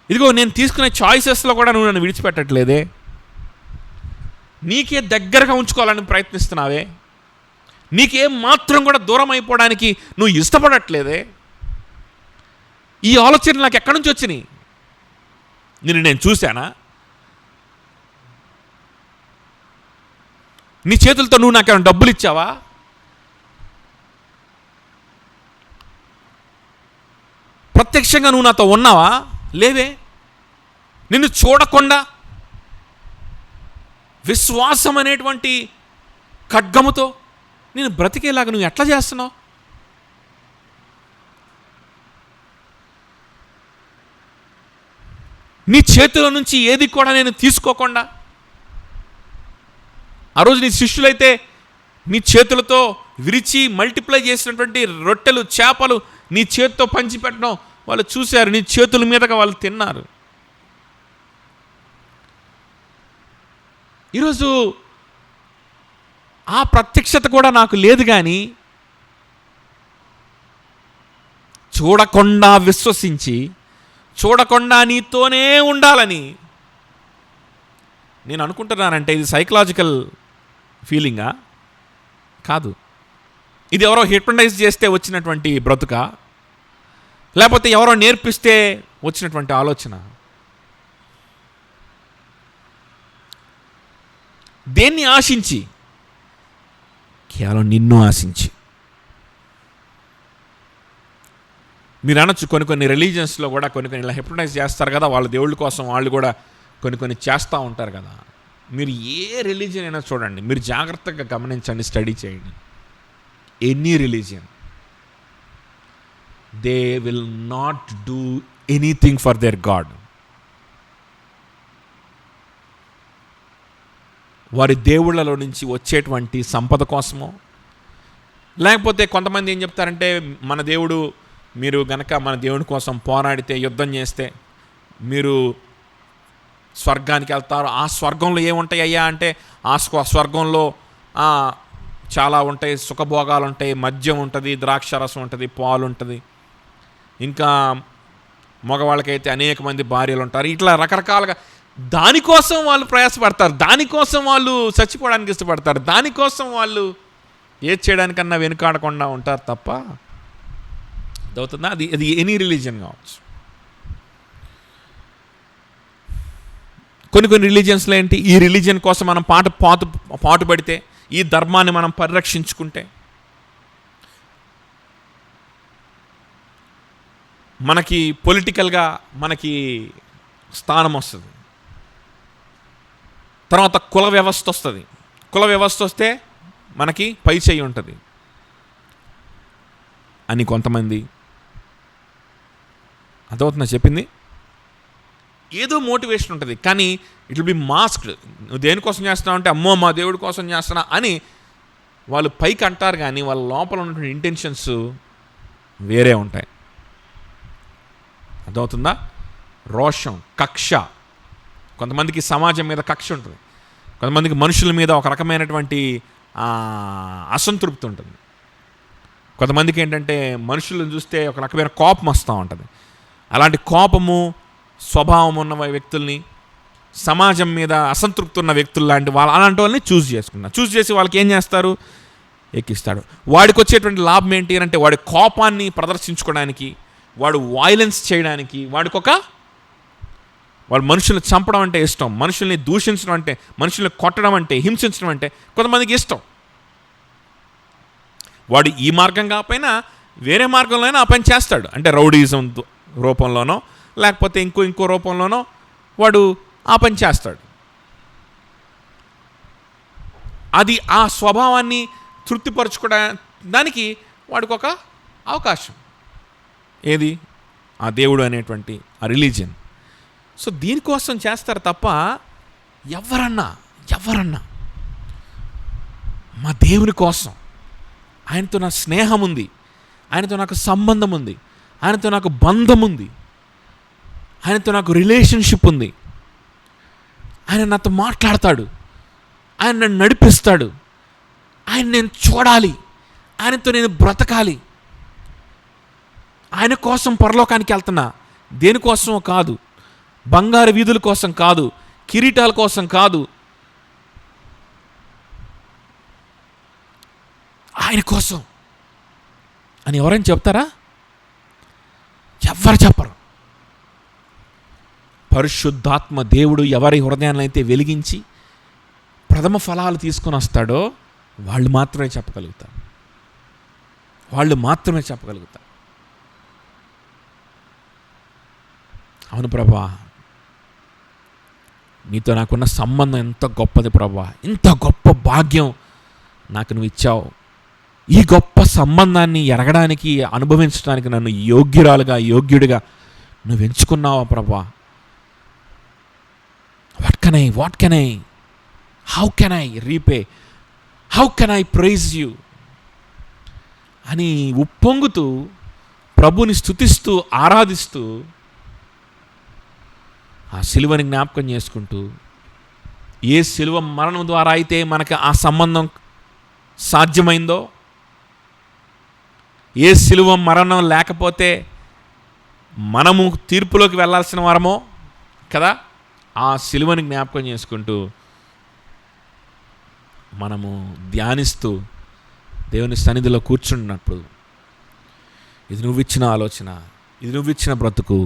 ఇదిగో నేను తీసుకునే చాయిసెస్లో కూడా నువ్వు నన్ను విడిచిపెట్టట్లేదే, నీకే దగ్గరగా ఉంచుకోవాలని ప్రయత్నిస్తున్నావే, నీకేం మాత్రం కూడా దూరం అయిపోవడానికి నువ్వు ఇష్టపడట్లేదే, ఈ ఆలోచనలు నాకు ఎక్కడి నుంచి వచ్చినాయి, నేను చూశానా, నీ చేతులతో నువ్వు నాకేమైనా డబ్బులు ఇచ్చావా, ప్రత్యక్షంగా నువ్వు నాతో ఉన్నావా, లేవే, నిన్ను చూడకుండా విశ్వాసం అనేటువంటి ఖడ్గముతో నేను బ్రతికేలాగా నువ్వు ఎట్లా చేస్తున్నావు? నీ చేతుల నుంచి ఏది కూడా నేను తీసుకోకుండా, ఆ రోజు నీ శిష్యులైతే నీ చేతులతో విరిచి మల్టిప్లై చేసినటువంటి రొట్టెలు చేపలు నీ చేతితో పంచిపెట్టడం వాళ్ళు చూశారు, నీ చేతుల మీదగా వాళ్ళు తిన్నారు. ఈరోజు ఆ ప్రత్యక్షత కూడా నాకు లేదు, కానీ చూడకుండా విశ్వసించి చూడకుండా నీతోనే ఉండాలని నేను అనుకుంటున్నానంటే ఇది సైకలాజికల్ ఫీలింగా కాదు, ఇది ఎవరో హిప్నటైజ్ చేస్తే వచ్చినటువంటి బ్రతుక, లేకపోతే ఎవరో నేర్పిస్తే వచ్చినటువంటి ఆలోచన. దేన్ని ఆశించి? కేవలం నిన్ను ఆశించి. మీరు అనొచ్చు కొన్ని రిలీజియన్స్లో కూడా కొన్ని ఇలా హిప్నటైజ్ చేస్తారు కదా, వాళ్ళ దేవుళ్ళ కోసం వాళ్ళు కూడా కొన్ని చేస్తూ ఉంటారు కదా. మీరు ఏ రిలీజియన్ అయినా చూడండి, మీరు జాగ్రత్తగా గమనించండి, స్టడీ చేయండి. Any religion, they will not do anything for their God. వారి దేవుళ్ళలో నుంచి వచ్చేటువంటి సంపద కోసమో, లేకపోతే కొంతమంది ఏం చెప్తారంటే మన దేవుడు, మీరు గనక మన దేవుని కోసం పోరాడితే, యుద్ధం చేస్తే మీరు స్వర్గానికి వెళ్తారు. ఆ స్వర్గంలో ఏముంటాయి అయ్యా అంటే, ఆ స్వర్గంలో చాలా ఉంటాయి, సుఖభోగాలు ఉంటాయి, మద్యం ఉంటుంది, ద్రాక్షారసం ఉంటుంది, పాలు ఉంటుంది, ఇంకా మగవాళ్ళకైతే అనేక మంది భార్యలు ఉంటారు. ఇట్లా రకరకాలుగా దానికోసం వాళ్ళు ప్రయాసపడతారు, దానికోసం వాళ్ళు చచ్చిపోవడానికి ఇష్టపడతారు, దానికోసం వాళ్ళు ఏది చేయడానికన్నా వెనుకాడకుండా ఉంటారు తప్ప. అవుతుందా? అది ఎనీ రిలీజియన్ కావచ్చు. కొన్ని రిలీజియన్స్లో ఏంటి, ఈ రిలీజియన్ కోసం మనం పాటుపడితే, ఈ ధర్మాన్ని మనం పరిరక్షించుకుంటే మనకి పొలిటికల్గా మనకి స్థానం వస్తుంది, తర్వాత కుల వ్యవస్థ వస్తుంది, కుల వ్యవస్థ వస్తే మనకి పై చెయ్యి ఉంటుంది అని కొంతమంది. అదవుతుందా చెప్పింది? ఏదో మోటివేషన్ ఉంటుంది, కానీ ఇట్ విల్ బి మాస్క్డ్. నువ్వు దేనికోసం చేస్తున్నావు అంటే, అమ్మో మా దేవుడి కోసం చేస్తున్నా అని వాళ్ళు పైకి అంటారు, కానీ వాళ్ళ లోపల ఉన్నటువంటి ఇంటెన్షన్స్ వేరే ఉంటాయి. అదవుతుందా? రోషం, కక్ష. కొంతమందికి సమాజం మీద కక్ష ఉంటుంది, కొంతమందికి మనుషుల మీద ఒక రకమైనటువంటి అసంతృప్తి ఉంటుంది, కొంతమందికి ఏంటంటే మనుషులను చూస్తే ఒక రకమైన కోపం వస్తూ ఉంటుంది. అలాంటి కోపము స్వభావం ఉన్న వ్యక్తుల్ని, సమాజం మీద అసంతృప్తి ఉన్న వ్యక్తులు లాంటి అలాంటి వాళ్ళని చూస్ చేసి వాళ్ళకి ఏం చేస్తారు? ఎక్కిస్తాడు. వాడికి వచ్చేటువంటి లాభం ఏంటి అంటే, వాడి కోపాన్ని ప్రదర్శించుకోవడానికి, వాడు వైలెన్స్ చేయడానికి, వాడు మనుషుల్ని చంపడం అంటే ఇష్టం, మనుషుల్ని దూషించడం అంటే, మనుషుల్ని కొట్టడం అంటే, హింసించడం అంటే కొంతమందికి ఇష్టం. వాడు ఈ మార్గం కాకపోయినా వేరే మార్గంలోనైనా ఆ పని చేస్తాడు. అంటే రౌడీజం రూపంలోనో లేకపోతే ఇంకో రూపంలోనో వాడు ఆ పని చేస్తాడు. అది ఆ స్వభావాన్ని తృప్తిపరచుకోవడానికి వాడికి ఒక అవకాశం. ఏది? ఆ దేవుడు అనేటువంటి ఆ రిలీజియన్. సో దీనికోసం చేస్తారు తప్ప ఎవరన్నా మా దేవుని కోసం, ఆయనతో నాకు స్నేహం ఉంది, ఆయనతో నాకు సంబంధం ఉంది, ఆయనతో నాకు బంధం ఉంది, ఆయనతో నాకు రిలేషన్షిప్ ఉంది, ఆయన నాతో మాట్లాడతాడు, ఆయన నన్ను నడిపిస్తాడు, ఆయన నేను చూడాలి, ఆయనతో నేను బ్రతకాలి, ఆయన కోసం పరలోకానికి వెళ్తున్నా. దేనికోసం కాదు, బంగారు వీధుల కోసం కాదు, కిరీటాల కోసం కాదు, ఆయన కోసం అని ఎవరైనా చెప్తారా? ఎవరు చెప్పరు. పరిశుద్ధాత్మ దేవుడు ఎవరి హృదయాన్ని అయితే వెలిగించి ప్రథమ ఫలాలు తీసుకొని వస్తాడో వాళ్ళు మాత్రమే చెప్పగలుగుతారు. అవును ప్రభా, నీతో నాకున్న సంబంధం ఎంత గొప్పది ప్రభా, ఇంత గొప్ప భాగ్యం నాకు నువ్వు ఇచ్చావు. ఈ గొప్ప సంబంధాన్ని ఎరగడానికి, అనుభవించడానికి నన్ను యోగ్యుడిగా నువ్వు ఎంచుకున్నావా ప్రభా. What can I how can I repay, how can I praise you అని ఉప్పొంగుతూ ప్రభుని స్తుతిస్తూ ఆరాధిస్తూ ఆ సిలువని జ్ఞాపకం చేసుకుంటూ, ఏ సిలువ మరణం ద్వారా అయితే మనకు ఆ సంబంధం సాధ్యమైందో, ఏ సిలువ మరణం లేకపోతే మనము తీర్పులోకి వెళ్ళాల్సిన వారమో కదా, ఆ సిలువని జ్ఞాపకం చేసుకుంటూ మనము ధ్యానిస్తూ దేవుని సన్నిధిలో కూర్చున్నప్పుడు, ఇది నువ్విచ్చిన ఆలోచన, ఇది నువ్విచ్చిన బ్రతుకు,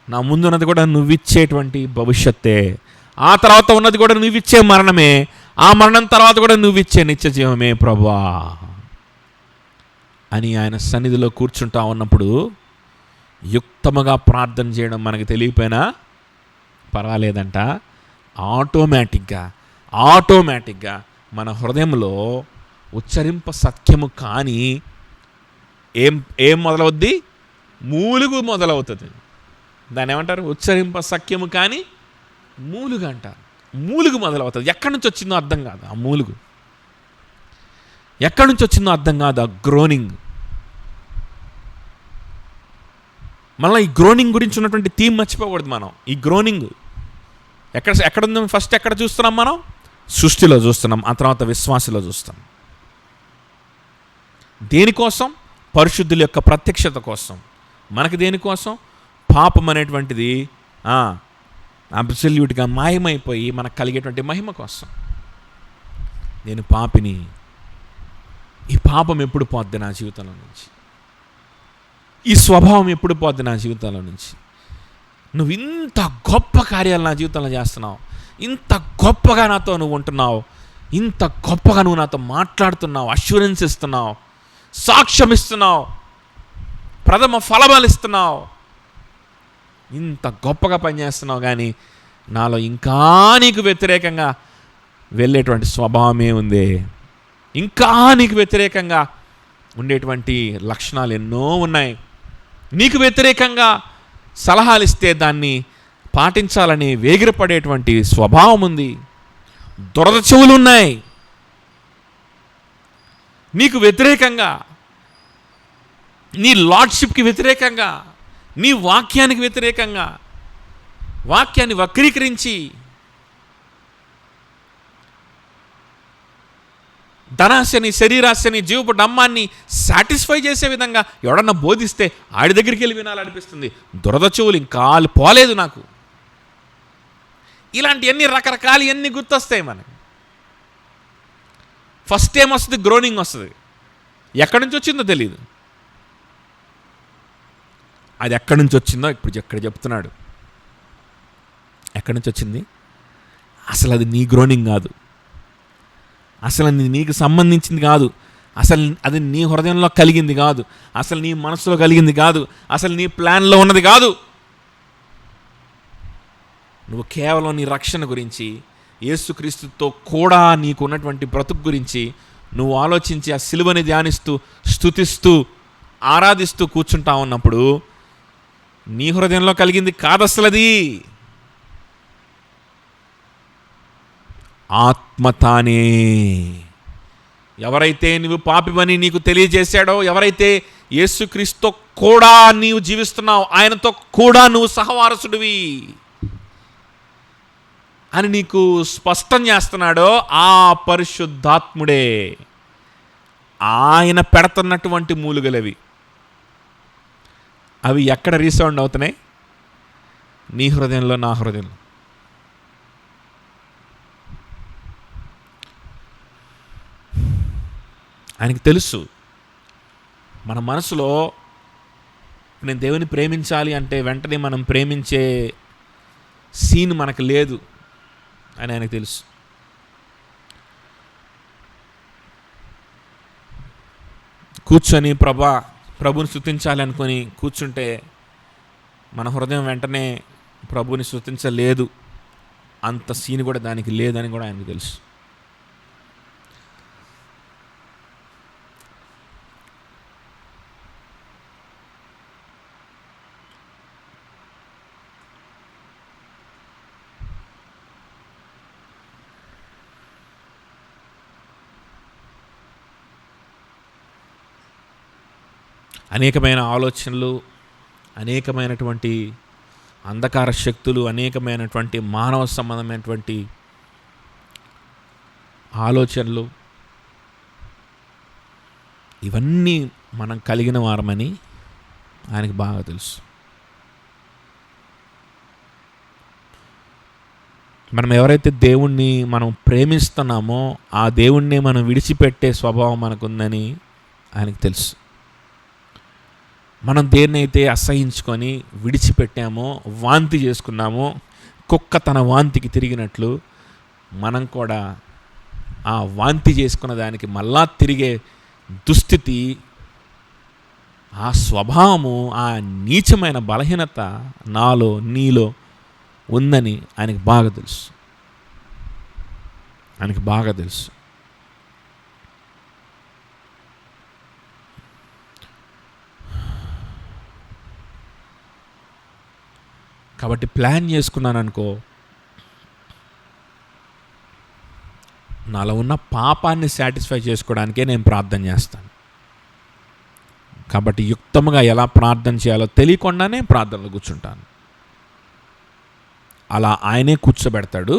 నా ముందున్నది కూడా నువ్విచ్చేటువంటి భవిష్యత్తే, ఆ తర్వాత ఉన్నది కూడా నువ్విచ్చే మరణమే, ఆ మరణం తర్వాత కూడా నువ్విచ్చే నిత్య జీవమే ప్రభువా అని ఆయన సన్నిధిలో కూర్చుంటా ఉన్నప్పుడు యుక్తముగా ప్రార్థన చేయడం మనకు తెలియపోయినా పర్వాలేదంట. ఆటోమేటిక్గా మన హృదయంలో ఉచ్చరింప సత్యము కానీ ఏం మొదలవుద్ది? మూలుగు మొదలవుతుంది. దాన్ని ఏమంటారు? ఉచ్చరింప సఖ్యము కానీ మూలుగు అంటారు. మూలుగు మొదలవుతుంది. ఎక్కడి నుంచి వచ్చిందో అర్థం కాదు. ఆ మూలుగు ఎక్కడి నుంచి వచ్చిందో అర్థం కాదు. ఆ గ్రోనింగ్. మళ్ళీ ఈ గ్రోనింగ్ గురించి ఉన్నటువంటి థీమ్ మర్చిపోకూడదు మనం. ఈ గ్రోనింగ్ ఎక్కడుందో ఫస్ట్ ఎక్కడ చూస్తున్నాం మనం? సృష్టిలో చూస్తున్నాం, ఆ తర్వాత విశ్వాసలో చూస్తాం. దేనికోసం? పరిశుద్ధుల యొక్క ప్రత్యక్షత కోసం. మనకి దేనికోసం? పాపం అనేటువంటిది అబ్సల్యూట్గా మాయమైపోయి మనకు కలిగేటువంటి మహిమ కోసం. నేను పాపిని, ఈ పాపం ఎప్పుడు పోద్ది నా జీవితంలో నుంచి, ఈ స్వభావం ఎప్పుడు పోద్ది నా జీవితంలో నుంచి, నువ్వు ఇంత గొప్ప కార్యాలు నా జీవితంలో చేస్తున్నావు, ఇంత గొప్పగా నాతో నువ్వు ఉంటున్నావు, ఇంత గొప్పగా నువ్వు నాతో మాట్లాడుతున్నావు, అష్యూరెన్స్ ఇస్తున్నావు, సాక్ష్యం ఇస్తున్నావు, ప్రథమ ఫలబలు ఇస్తున్నావు, ఇంత గొప్పగా పనిచేస్తున్నావు, కానీ నాలో ఇంకా నీకు వ్యతిరేకంగా వెళ్ళేటువంటి స్వభావమే ఉంది. ఇంకా నీకు వ్యతిరేకంగా ఉండేటువంటి లక్షణాలు ఎన్నో ఉన్నాయి. నీకు వ్యతిరేకంగా సలహాలు ఇస్తే దాన్ని పాటించాలని వేగిరపడేటువంటి స్వభావం ఉంది. దురద చెవులు ఉన్నాయి. నీకు వ్యతిరేకంగా, నీ లార్డ్షిప్కి వ్యతిరేకంగా, నీ వాక్యానికి వ్యతిరేకంగా, వాక్యాన్ని వక్రీకరించి ధనాశని, శరీరాశని, జీవపు డమ్మాన్ని సాటిస్ఫై చేసే విధంగా ఎవడన్నా బోధిస్తే ఆడి దగ్గరికి వెళ్ళి వినాలనిపిస్తుంది. దురద చెవులు ఇంకా పోలేదు నాకు. ఇలాంటివన్నీ రకరకాలు ఎన్ని గుర్తొస్తాయి మనకి. ఫస్ట్ టైం వస్తుంది, గ్రోనింగ్ వస్తుంది. ఎక్కడి నుంచి వచ్చిందో తెలియదు. అది ఎక్కడి నుంచి వచ్చిందో ఇప్పుడు ఎక్కడ చెప్తున్నాడు. ఎక్కడి నుంచి వచ్చింది? అసలు అది నీ గ్రోనింగ్ కాదు, అసలు అది నీకు సంబంధించింది కాదు, అసలు అది నీ హృదయంలో కలిగింది కాదు, అసలు నీ మనసులో కలిగింది కాదు, అసలు నీ ప్లాన్లో ఉన్నది కాదు. నువ్వు కేవలం నీ రక్షణ గురించి, యేసుక్రీస్తుతో కూడా నీకు ఉన్నటువంటి బ్రతుకు గురించి నువ్వు ఆలోచించి ఆ సిలువని ధ్యానిస్తూ, స్తుతిస్తూ, ఆరాధిస్తూ కూర్చుంటా ఉన్నప్పుడు నీ హృదయంలో కలిగింది కాదసలది. ఆత్మ తానే. ఎవరైతే నువ్వు పాపివని నీకు తెలియజేశాడో, ఎవరైతే యేసుక్రీస్తుతో కూడా నీవు జీవిస్తున్నావు, ఆయనతో కూడా నువ్వు సహవారసుడివి అని నీకు స్పష్టం చేస్తున్నాడో ఆ పరిశుద్ధాత్ముడే. ఆయన పెడుతున్నటువంటి మూలుగలవి. అవి ఎక్కడ రీసౌండ్ అవుతున్నాయి? నీ హృదయంలో, నా హృదయంలో. ఆయనకి తెలుసు. మన మనసులో నేను దేవుని ప్రేమించాలి అంటే వెంటనే మనం ప్రేమించే సీన్ మనకు లేదు అని ఆయనకు తెలుసు. కూర్చొని ప్రభుని స్తుతించాలి అనుకొని కూర్చుంటే మన హృదయం వెంటనే ప్రభుని స్తుతించలేదు. అంత సీన్ కూడా దానికి లేదని కూడా ఆయనకు తెలుసు. అనేకమైన ఆలోచనలు, అనేకమైనటువంటి అంధకార శక్తులు, అనేకమైనటువంటి మానవ సంబంధమైనటువంటి ఆలోచనలు, ఇవన్నీ మనం కలిగిన వారమని ఆయనకు బాగా తెలుసు. మనం ఎవరైతే దేవుణ్ణి మనం ప్రేమిస్తున్నామో ఆ దేవుణ్ణి మనం విడిచిపెట్టే స్వభావం మనకుందని ఆయనకు తెలుసు. మనం దేన్నైతే అసహించుకొని విడిచిపెట్టామో, వాంతి చేసుకున్నామో, కుక్క తన వాంతికి తిరిగినట్లు మనం కూడా ఆ వాంతి చేసుకున్న దానికి మళ్ళా తిరిగే దుస్థితి, ఆ స్వభావము, ఆ నీచమైన బలహీనత నాలో, నీలో ఉందని ఆయనకి బాగా తెలుసు. ఆయనకి బాగా తెలుసు. కాబట్టి ప్లాన్ చేసుకున్నాను అనుకో, నాలో ఉన్న పాపాన్ని సాటిస్ఫై చేసుకోవడానికే నేను ప్రార్థన చేస్తాను. కాబట్టి యుక్తముగా ఎలా ప్రార్థన చేయాలో తెలియకుండానే ప్రార్థనలో కూర్చుంటాను. అలా ఆయనే కూర్చోబెడతాడు.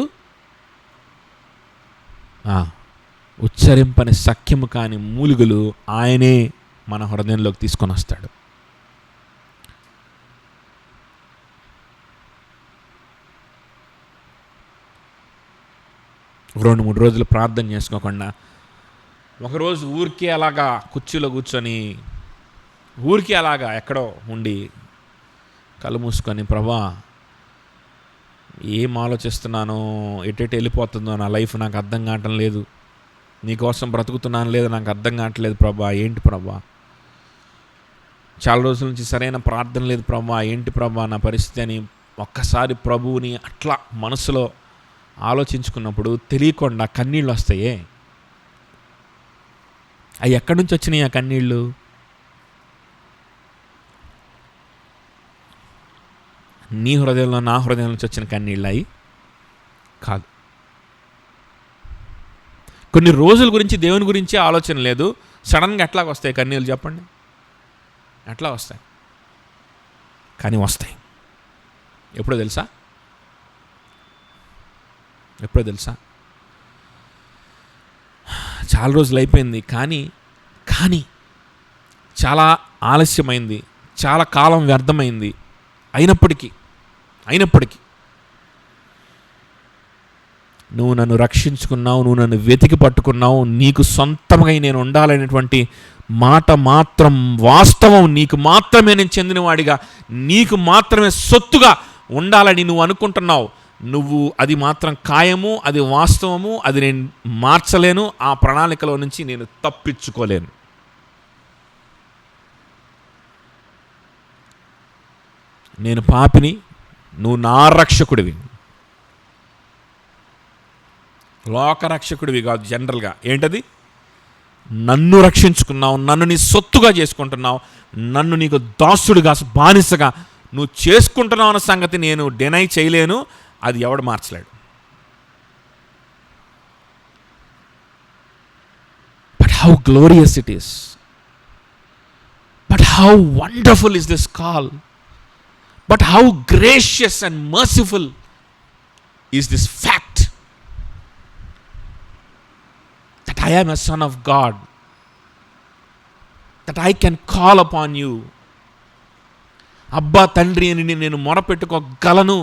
ఉచ్చరింపని సఖ్యము కాని మూలుగులు ఆయనే మన హృదయంలోకి తీసుకొని వస్తాడు. రెండు మూడు రోజులు ప్రార్థన చేసుకోకుండా ఒకరోజు ఊరికే అలాగా కుర్చీలో కూర్చొని ఊరికే అలాగా ఎక్కడో ఉండి కళ్ళు మూసుకొని, ప్రభా ఏం ఆలోచిస్తున్నానో, ఎటు వెళ్ళిపోతుందో నా లైఫ్ నాకు అర్థం కావటం లేదు, నీకోసం బ్రతుకుతున్నాను లేదు నాకు అర్థం కావట్లేదు ప్రభా, ఏంటి ప్రభా, చాలా రోజుల నుంచి సరైన ప్రార్థన లేదు ప్రభా, ఏంటి ప్రభా నా పరిస్థితి అని ఒక్కసారి ప్రభువుని అట్లా మనసులో ఆలోచించుకున్నప్పుడు తెలియకుండా కన్నీళ్ళు వస్తాయే, అవి ఎక్కడి నుంచి వచ్చినాయి? ఆ కన్నీళ్ళు నీ హృదయంలో నా హృదయం నుంచి వచ్చిన కన్నీళ్ళు అయి కాదు. కొన్ని రోజుల గురించి దేవుని గురించి ఆలోచన లేదు, సడన్గా ఎట్లా వస్తాయి కన్నీళ్ళు చెప్పండి? ఎట్లా వస్తాయి? కానీ వస్తాయి. ఎప్పుడో తెలుసా? చాలా రోజులు అయిపోయింది, కానీ చాలా ఆలస్యమైంది, చాలా కాలం వ్యర్థమైంది. అయినప్పటికీ నువ్వు నన్ను రక్షించుకున్నావు, నువ్వు నన్ను వెతికి పట్టుకున్నావు, నీకు సొంతంగా నేను ఉండాలనేటువంటి మాట మాత్రం వాస్తవం. నీకు మాత్రమే నేను చెందినవాడిగా, నీకు మాత్రమే సొత్తుగా ఉండాలని నువ్వు అనుకుంటున్నావు. నువ్వు అది మాత్రం ఖాయము, అది వాస్తవము, అది నేను మార్చలేను. ఆ ప్రణాళికలో నుంచి నేను తప్పించుకోలేను. నేను పాపిని, నువ్వు నా రక్షకుడివి, లోకరక్షకుడివి కాదు. జనరల్గా ఏంటది? నన్ను రక్షించుకున్నావు, నన్ను నీ సొత్తుగా చేసుకుంటున్నావు, నన్ను నీకు దాసుడిగా, బానిసగా నువ్వు చేసుకుంటున్నావు అన్న సంగతి నేను డినై చేయలేను. అది ఎవడు మార్చలేడు. But how glorious it is, but how wonderful is this call, but how gracious and merciful is this fact that I am a son of God, that I can call upon you. అబ్బా తండ్రి అని నేను మొరపెట్టుకోగలను.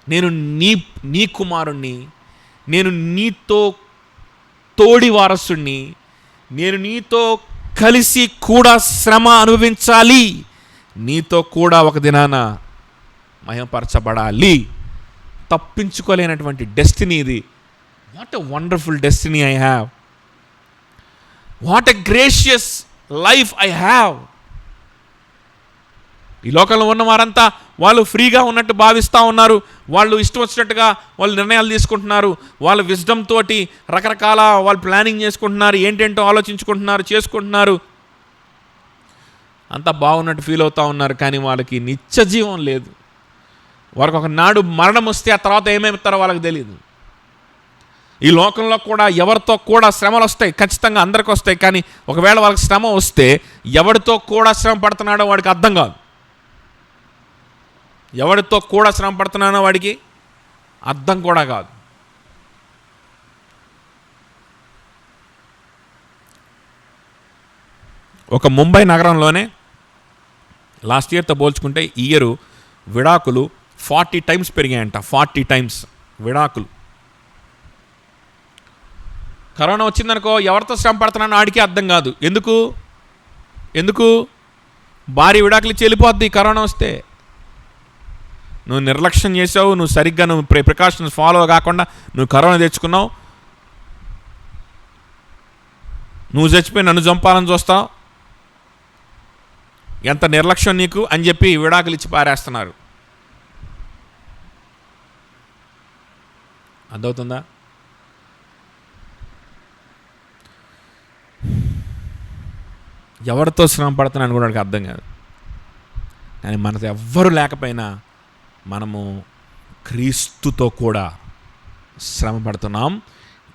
నేను నీ కుమారుణ్ణి, నేను నీతో తోడి వారసుణ్ణి, నేను నీతో కలిసి కూడా శ్రమ అనుభవించాలి, నీతో కూడా ఒక దినాన మహిమపరచబడాలి. తప్పించుకోలేనటువంటి డెస్టినీ ఇది. What a wonderful destiny I have. What a gracious life I have. ఈ లోకంలో ఉన్న వారంతా వాళ్ళు ఫ్రీగా ఉన్నట్టు భావిస్తూ ఉన్నారు. వాళ్ళు ఇష్టం వచ్చినట్టుగా వాళ్ళు నిర్ణయాలు తీసుకుంటున్నారు. వాళ్ళ విజ్డమ్ తోటి రకరకాల వాళ్ళు ప్లానింగ్ చేసుకుంటున్నారు, ఏంటేంటో ఆలోచించుకుంటున్నారు, చేసుకుంటున్నారు. అంతా బాగున్నట్టు ఫీల్ అవుతూ ఉన్నారు. కానీ వాళ్ళకి నిత్య జీవం లేదు. వారికి ఒక నాడు మరణం వస్తే ఆ తర్వాత ఏమవుతారో వాళ్ళకి తెలియదు. ఈ లోకంలో కూడా ఎవరితో కూడా శ్రమలు వస్తాయి, ఖచ్చితంగా అందరికి వస్తాయి. కానీ ఒకవేళ వాళ్ళకి శ్రమ వస్తే ఎవరితో కూడా శ్రమ పడుతున్నాడో వాడికి అర్థం కాదు. ఎవరితో కూడా శ్రమ పడుతున్నానో వాడికి అర్థం కూడా కాదు. ఒక ముంబై నగరంలోనే లాస్ట్ ఇయర్తో పోల్చుకుంటే ఈ ఇయర్ విడాకులు 40 times పెరిగాయంట. 40 times విడాకులు. కరోనా వచ్చిందనుకో, ఎవరితో శ్రమ పడుతున్నానో ఆడికి అర్థం కాదు. ఎందుకు భారీ విడాకులు ఇచ్చి వెళ్ళిపోద్ది కరోనా వస్తే. నువ్వు నిర్లక్ష్యం చేసావు, నువ్వు సరిగ్గా నువ్వు ప్రికాషన్స్ ఫాలో కాకుండా నువ్వు కరోనా తెచ్చుకున్నావు, నువ్వు చచ్చిపోయి నన్ను చంపాలని చూస్తావు, ఎంత నిర్లక్ష్యం నీకు అని చెప్పి విడాకులు ఇచ్చి పారేస్తున్నారు. అర్థమవుతుందా? ఎవరితో శ్రమ పడుతున్నాను కూడా వాడికి అర్థం కాదు. కానీ మనతో ఎవ్వరు లేకపోయినా మనము క్రీస్తుతో కూడా శ్రమ పడుతున్నాం.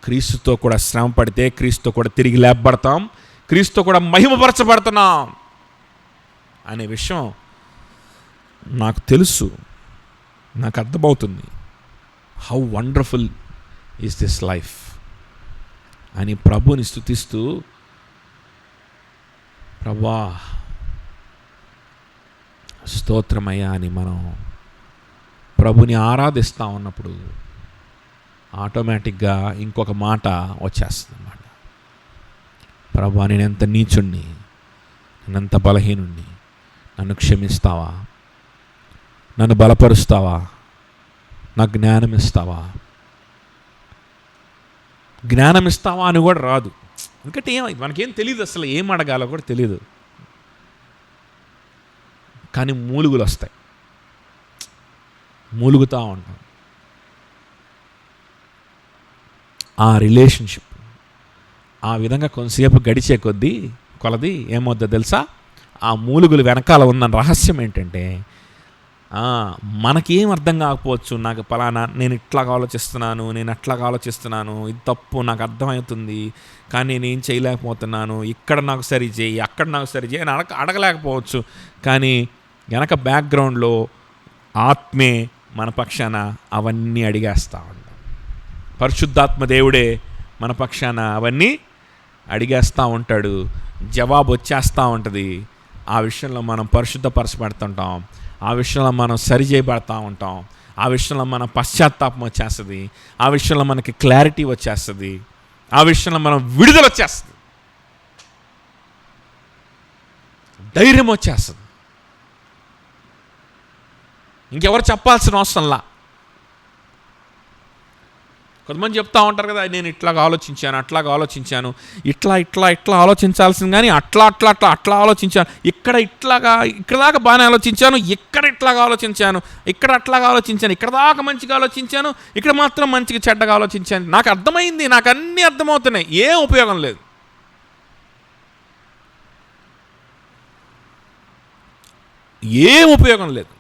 క్రీస్తుతో కూడా శ్రమ పడితే క్రీస్తుతో కూడా తిరిగి లేపబడతాం, క్రీస్తుతో కూడా మహిమపరచబడుతున్నాం అనే విషయం నాకు తెలుసు, నాకు అర్థమవుతుంది. How wonderful is this life అని ప్రభుని స్తుతిస్తూ, ప్రభువా స్తోత్రమయ్యా అని మనం ప్రభుని ఆరాధిస్తూ ఉన్నప్పుడు ఆటోమేటిక్గా ఇంకొక మాట వచ్చేస్తుంది అన్నమాట. ప్రభువా నేను ఎంత నీచుణ్ణి, నేనెంత బలహీనుణ్ణి, నన్ను క్షమిస్తావా, నన్ను బలపరుస్తావా, నాకు జ్ఞానం ఇస్తావా. జ్ఞానం ఇస్తావా అని కూడా రాదు, ఎందుకంటే మనకేం తెలియదు, అసలు ఏం అడగాలో కూడా తెలియదు. కానీ మూలుగులు వస్తాయి, మూలుగుతూ ఉంటాం. ఆ రిలేషన్షిప్. ఆ విధంగా కొంతసేపు గడిచే కొలది ఏమవుద్దో తెలుసా, ఆ మూలుగులు వెనకాల ఉన్న రహస్యం ఏంటంటే, మనకేం అర్థం కాకపోవచ్చు, నాకు పలానా నేను ఇట్లాగా ఆలోచిస్తున్నాను, నేను అట్లాగా ఆలోచిస్తున్నాను, ఇది తప్పు నాకు అర్థమవుతుంది, కానీ నేను ఏం చేయలేకపోతున్నాను, ఇక్కడ నాకు సరి చేయి, అక్కడ నాకు సరి చేయి అని అడగలేకపోవచ్చు. కానీ వెనక బ్యాక్గ్రౌండ్లో ఆత్మే మన పక్షాన అవన్నీ అడిగేస్తూ ఉంటాం. పరిశుద్ధాత్మ దేవుడే మన పక్షాన అవన్నీ అడిగేస్తూ ఉంటాడు, జవాబు వచ్చేస్తూ ఉంటుంది. ఆ విషయంలో మనం పరిశుద్ధపరచబడుతుంటాం, ఆ విషయంలో మనం సరిచేయబడతా ఉంటాం, ఆ విషయంలో మన పశ్చాత్తాపం వచ్చేస్తుంది, ఆ విషయంలో మనకి క్లారిటీ వచ్చేస్తుంది, ఆ విషయంలో మనం విడుదల వచ్చేస్తుంది, ధైర్యం వచ్చేస్తుంది. ఇంకెవరు చెప్పాల్సిన అవసరంలా. కొంతమంది చెప్తా ఉంటారు కదా, నేను ఇట్లాగా ఆలోచించాను, అట్లాగా ఆలోచించాను, ఇట్లా ఆలోచించాల్సింది, కానీ అట్లా ఆలోచించాను, ఇక్కడ దాకా బాగానే ఆలోచించాను, ఇక్కడ ఇట్లాగా ఆలోచించాను, ఇక్కడ అట్లాగా ఆలోచించాను, ఇక్కడ దాకా మంచిగా ఆలోచించాను, ఇక్కడ మాత్రం మంచిగా చెడ్డగా ఆలోచించాను, నాకు అర్థమైంది, నాకు అన్నీ అర్థమవుతున్నాయి, ఏం ఉపయోగం లేదు. ఏం ఉపయోగం లేదు.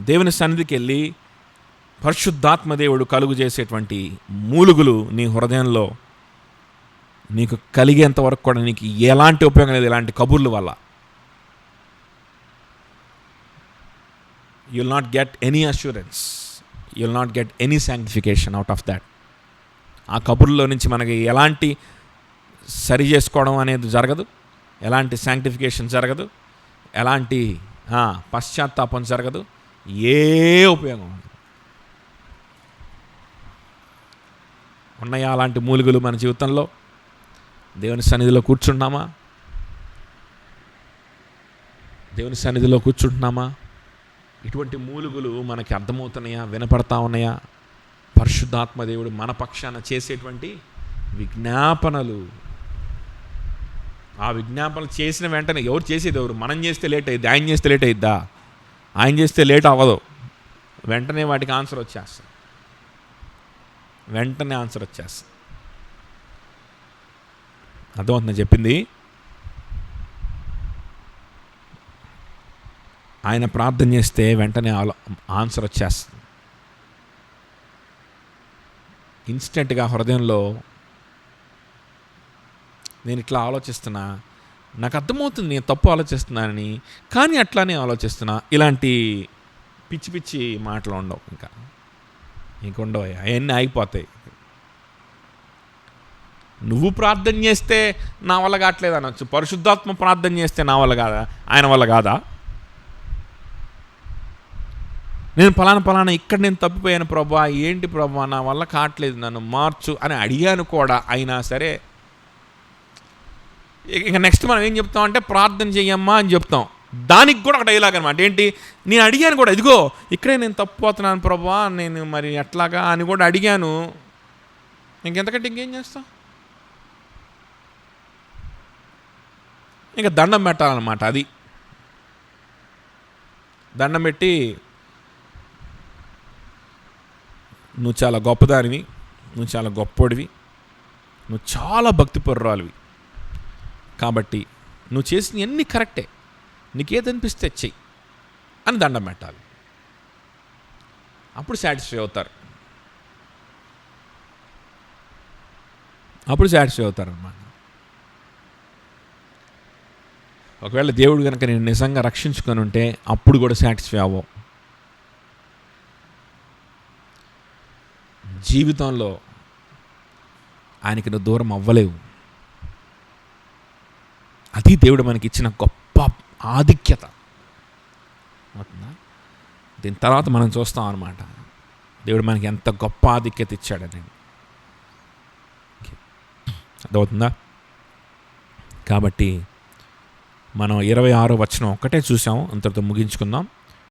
దేవుని సన్నిధికి వెళ్ళి పరిశుద్ధాత్మదేవుడు కలుగు చేసేటువంటి మూలుగులు నీ హృదయంలో నీకు కలిగేంత వరకు కూడా నీకు ఎలాంటి ఉపయోగం లేదు. ఇలాంటి కబుర్ల వల్ల you'll not get any assurance, you'll not get any sanctification out of that. ఆ కబుర్లో నుంచి మనకి ఎలాంటి సరి చేసుకోవడం అనేది జరగదు, ఎలాంటి శాంక్టిఫికేషన్ జరగదు, ఎలాంటి పశ్చాత్తాపం జరగదు, ఏ ఉపయోగం ఉన్నాయా అలాంటి మూలుగులు మన జీవితంలో? దేవుని సన్నిధిలో కూర్చుంటున్నామా? దేవుని సన్నిధిలో కూర్చుంటున్నామా? ఇటువంటి మూలుగులు మనకి అర్థమవుతున్నాయా, వినపడతా ఉన్నాయా? పరిశుద్ధాత్మ దేవుడు మన పక్షాన చేసేటువంటి విజ్ఞాపనలు, ఆ విజ్ఞాపనలు చేసిన వెంటనే ఎవరు చేసేది? ఎవరు? మనం చేస్తే లేట్ అయ్యిద్ది, ఆయన చేస్తే లేట్ అయిద్దా? ఆయన చేస్తే లేట్ అవ్వదు, వెంటనే వాటికి ఆన్సర్ వచ్చేస్తుంది, వెంటనే ఆన్సర్ వచ్చేస్తుంది. అర్థమవుతుందని చెప్పింది. ఆయన ప్రార్థన చేస్తే వెంటనే ఆన్సర్ వచ్చేస్తుంది. ఇన్స్టెంట్గా హృదయంలో నేను ఇట్లా ఆలోచిస్తున్నా, నాకు అర్థమవుతుంది నేను తప్పు ఆలోచిస్తున్నానని, కానీ అట్లానే ఆలోచిస్తున్నా, ఇలాంటి పిచ్చి పిచ్చి మాటలు ఉండవు, ఇంకొండవు, అవన్నీ ఆగిపోతాయి. నువ్వు ప్రార్థన చేస్తే నా వల్ల కావట్లేదు అనొచ్చు, పరిశుద్ధాత్మ ప్రార్థన చేస్తే నా వల్ల కాదా, ఆయన వల్ల కాదా? నేను పలానా ఇక్కడ నేను తప్పిపోయాను ప్రభా, ఏంటి ప్రభా నా వల్ల కావట్లేదు, నన్ను మార్చు అని అడిగాను కూడా, అయినా సరే ఇక నెక్స్ట్ మనం ఏం చెప్తాం అంటే ప్రార్థన చెయ్యమ్మా అని చెప్తాం. దానికి కూడా ఒక డైలాగ్ అనమాట. ఏంటి? నేను అడిగాను కూడా, ఇదిగో ఇక్కడే నేను తప్పిపోతున్నాను ప్రభా, నేను మరి ఎట్లాగా అని కూడా అడిగాను, ఇంకెంతకంటే ఇంకేం చేస్తాం? ఇంకా దండం పెట్టాలన్నమాట. అది దండం పెట్టి, నువ్వు చాలా గొప్పదానివి, నువ్వు చాలా గొప్పోడివి, నువ్వు చాలా భక్తిపరురాలివి, కాబట్టి నువ్వు చేసిన అన్నీ కరెక్టే, నీకేదనిపిస్తే చెయ్యి అని దండం పెట్టాలి. అప్పుడు సాటిస్ఫై అవుతారు, అన్నమాట. ఒకవేళ దేవుడు కనుక నేను నిజంగా రక్షించుకొని ఉంటే అప్పుడు కూడా సాటిస్ఫై అవ్వవు. జీవితంలో ఆయనకి నువ్వు దూరం అవ్వలేవు. అది దేవుడు మనకి ఇచ్చిన గొప్ప ఆధిక్యత. దీని తర్వాత మనం చూస్తాం అన్నమాట, దేవుడు మనకి ఎంత గొప్ప ఆధిక్యత ఇచ్చాడని. అర్థమవుతుందా? కాబట్టి మనం 26వ వచనం ఒక్కటే చూసాము, అంతటితో ముగించుకుందాం.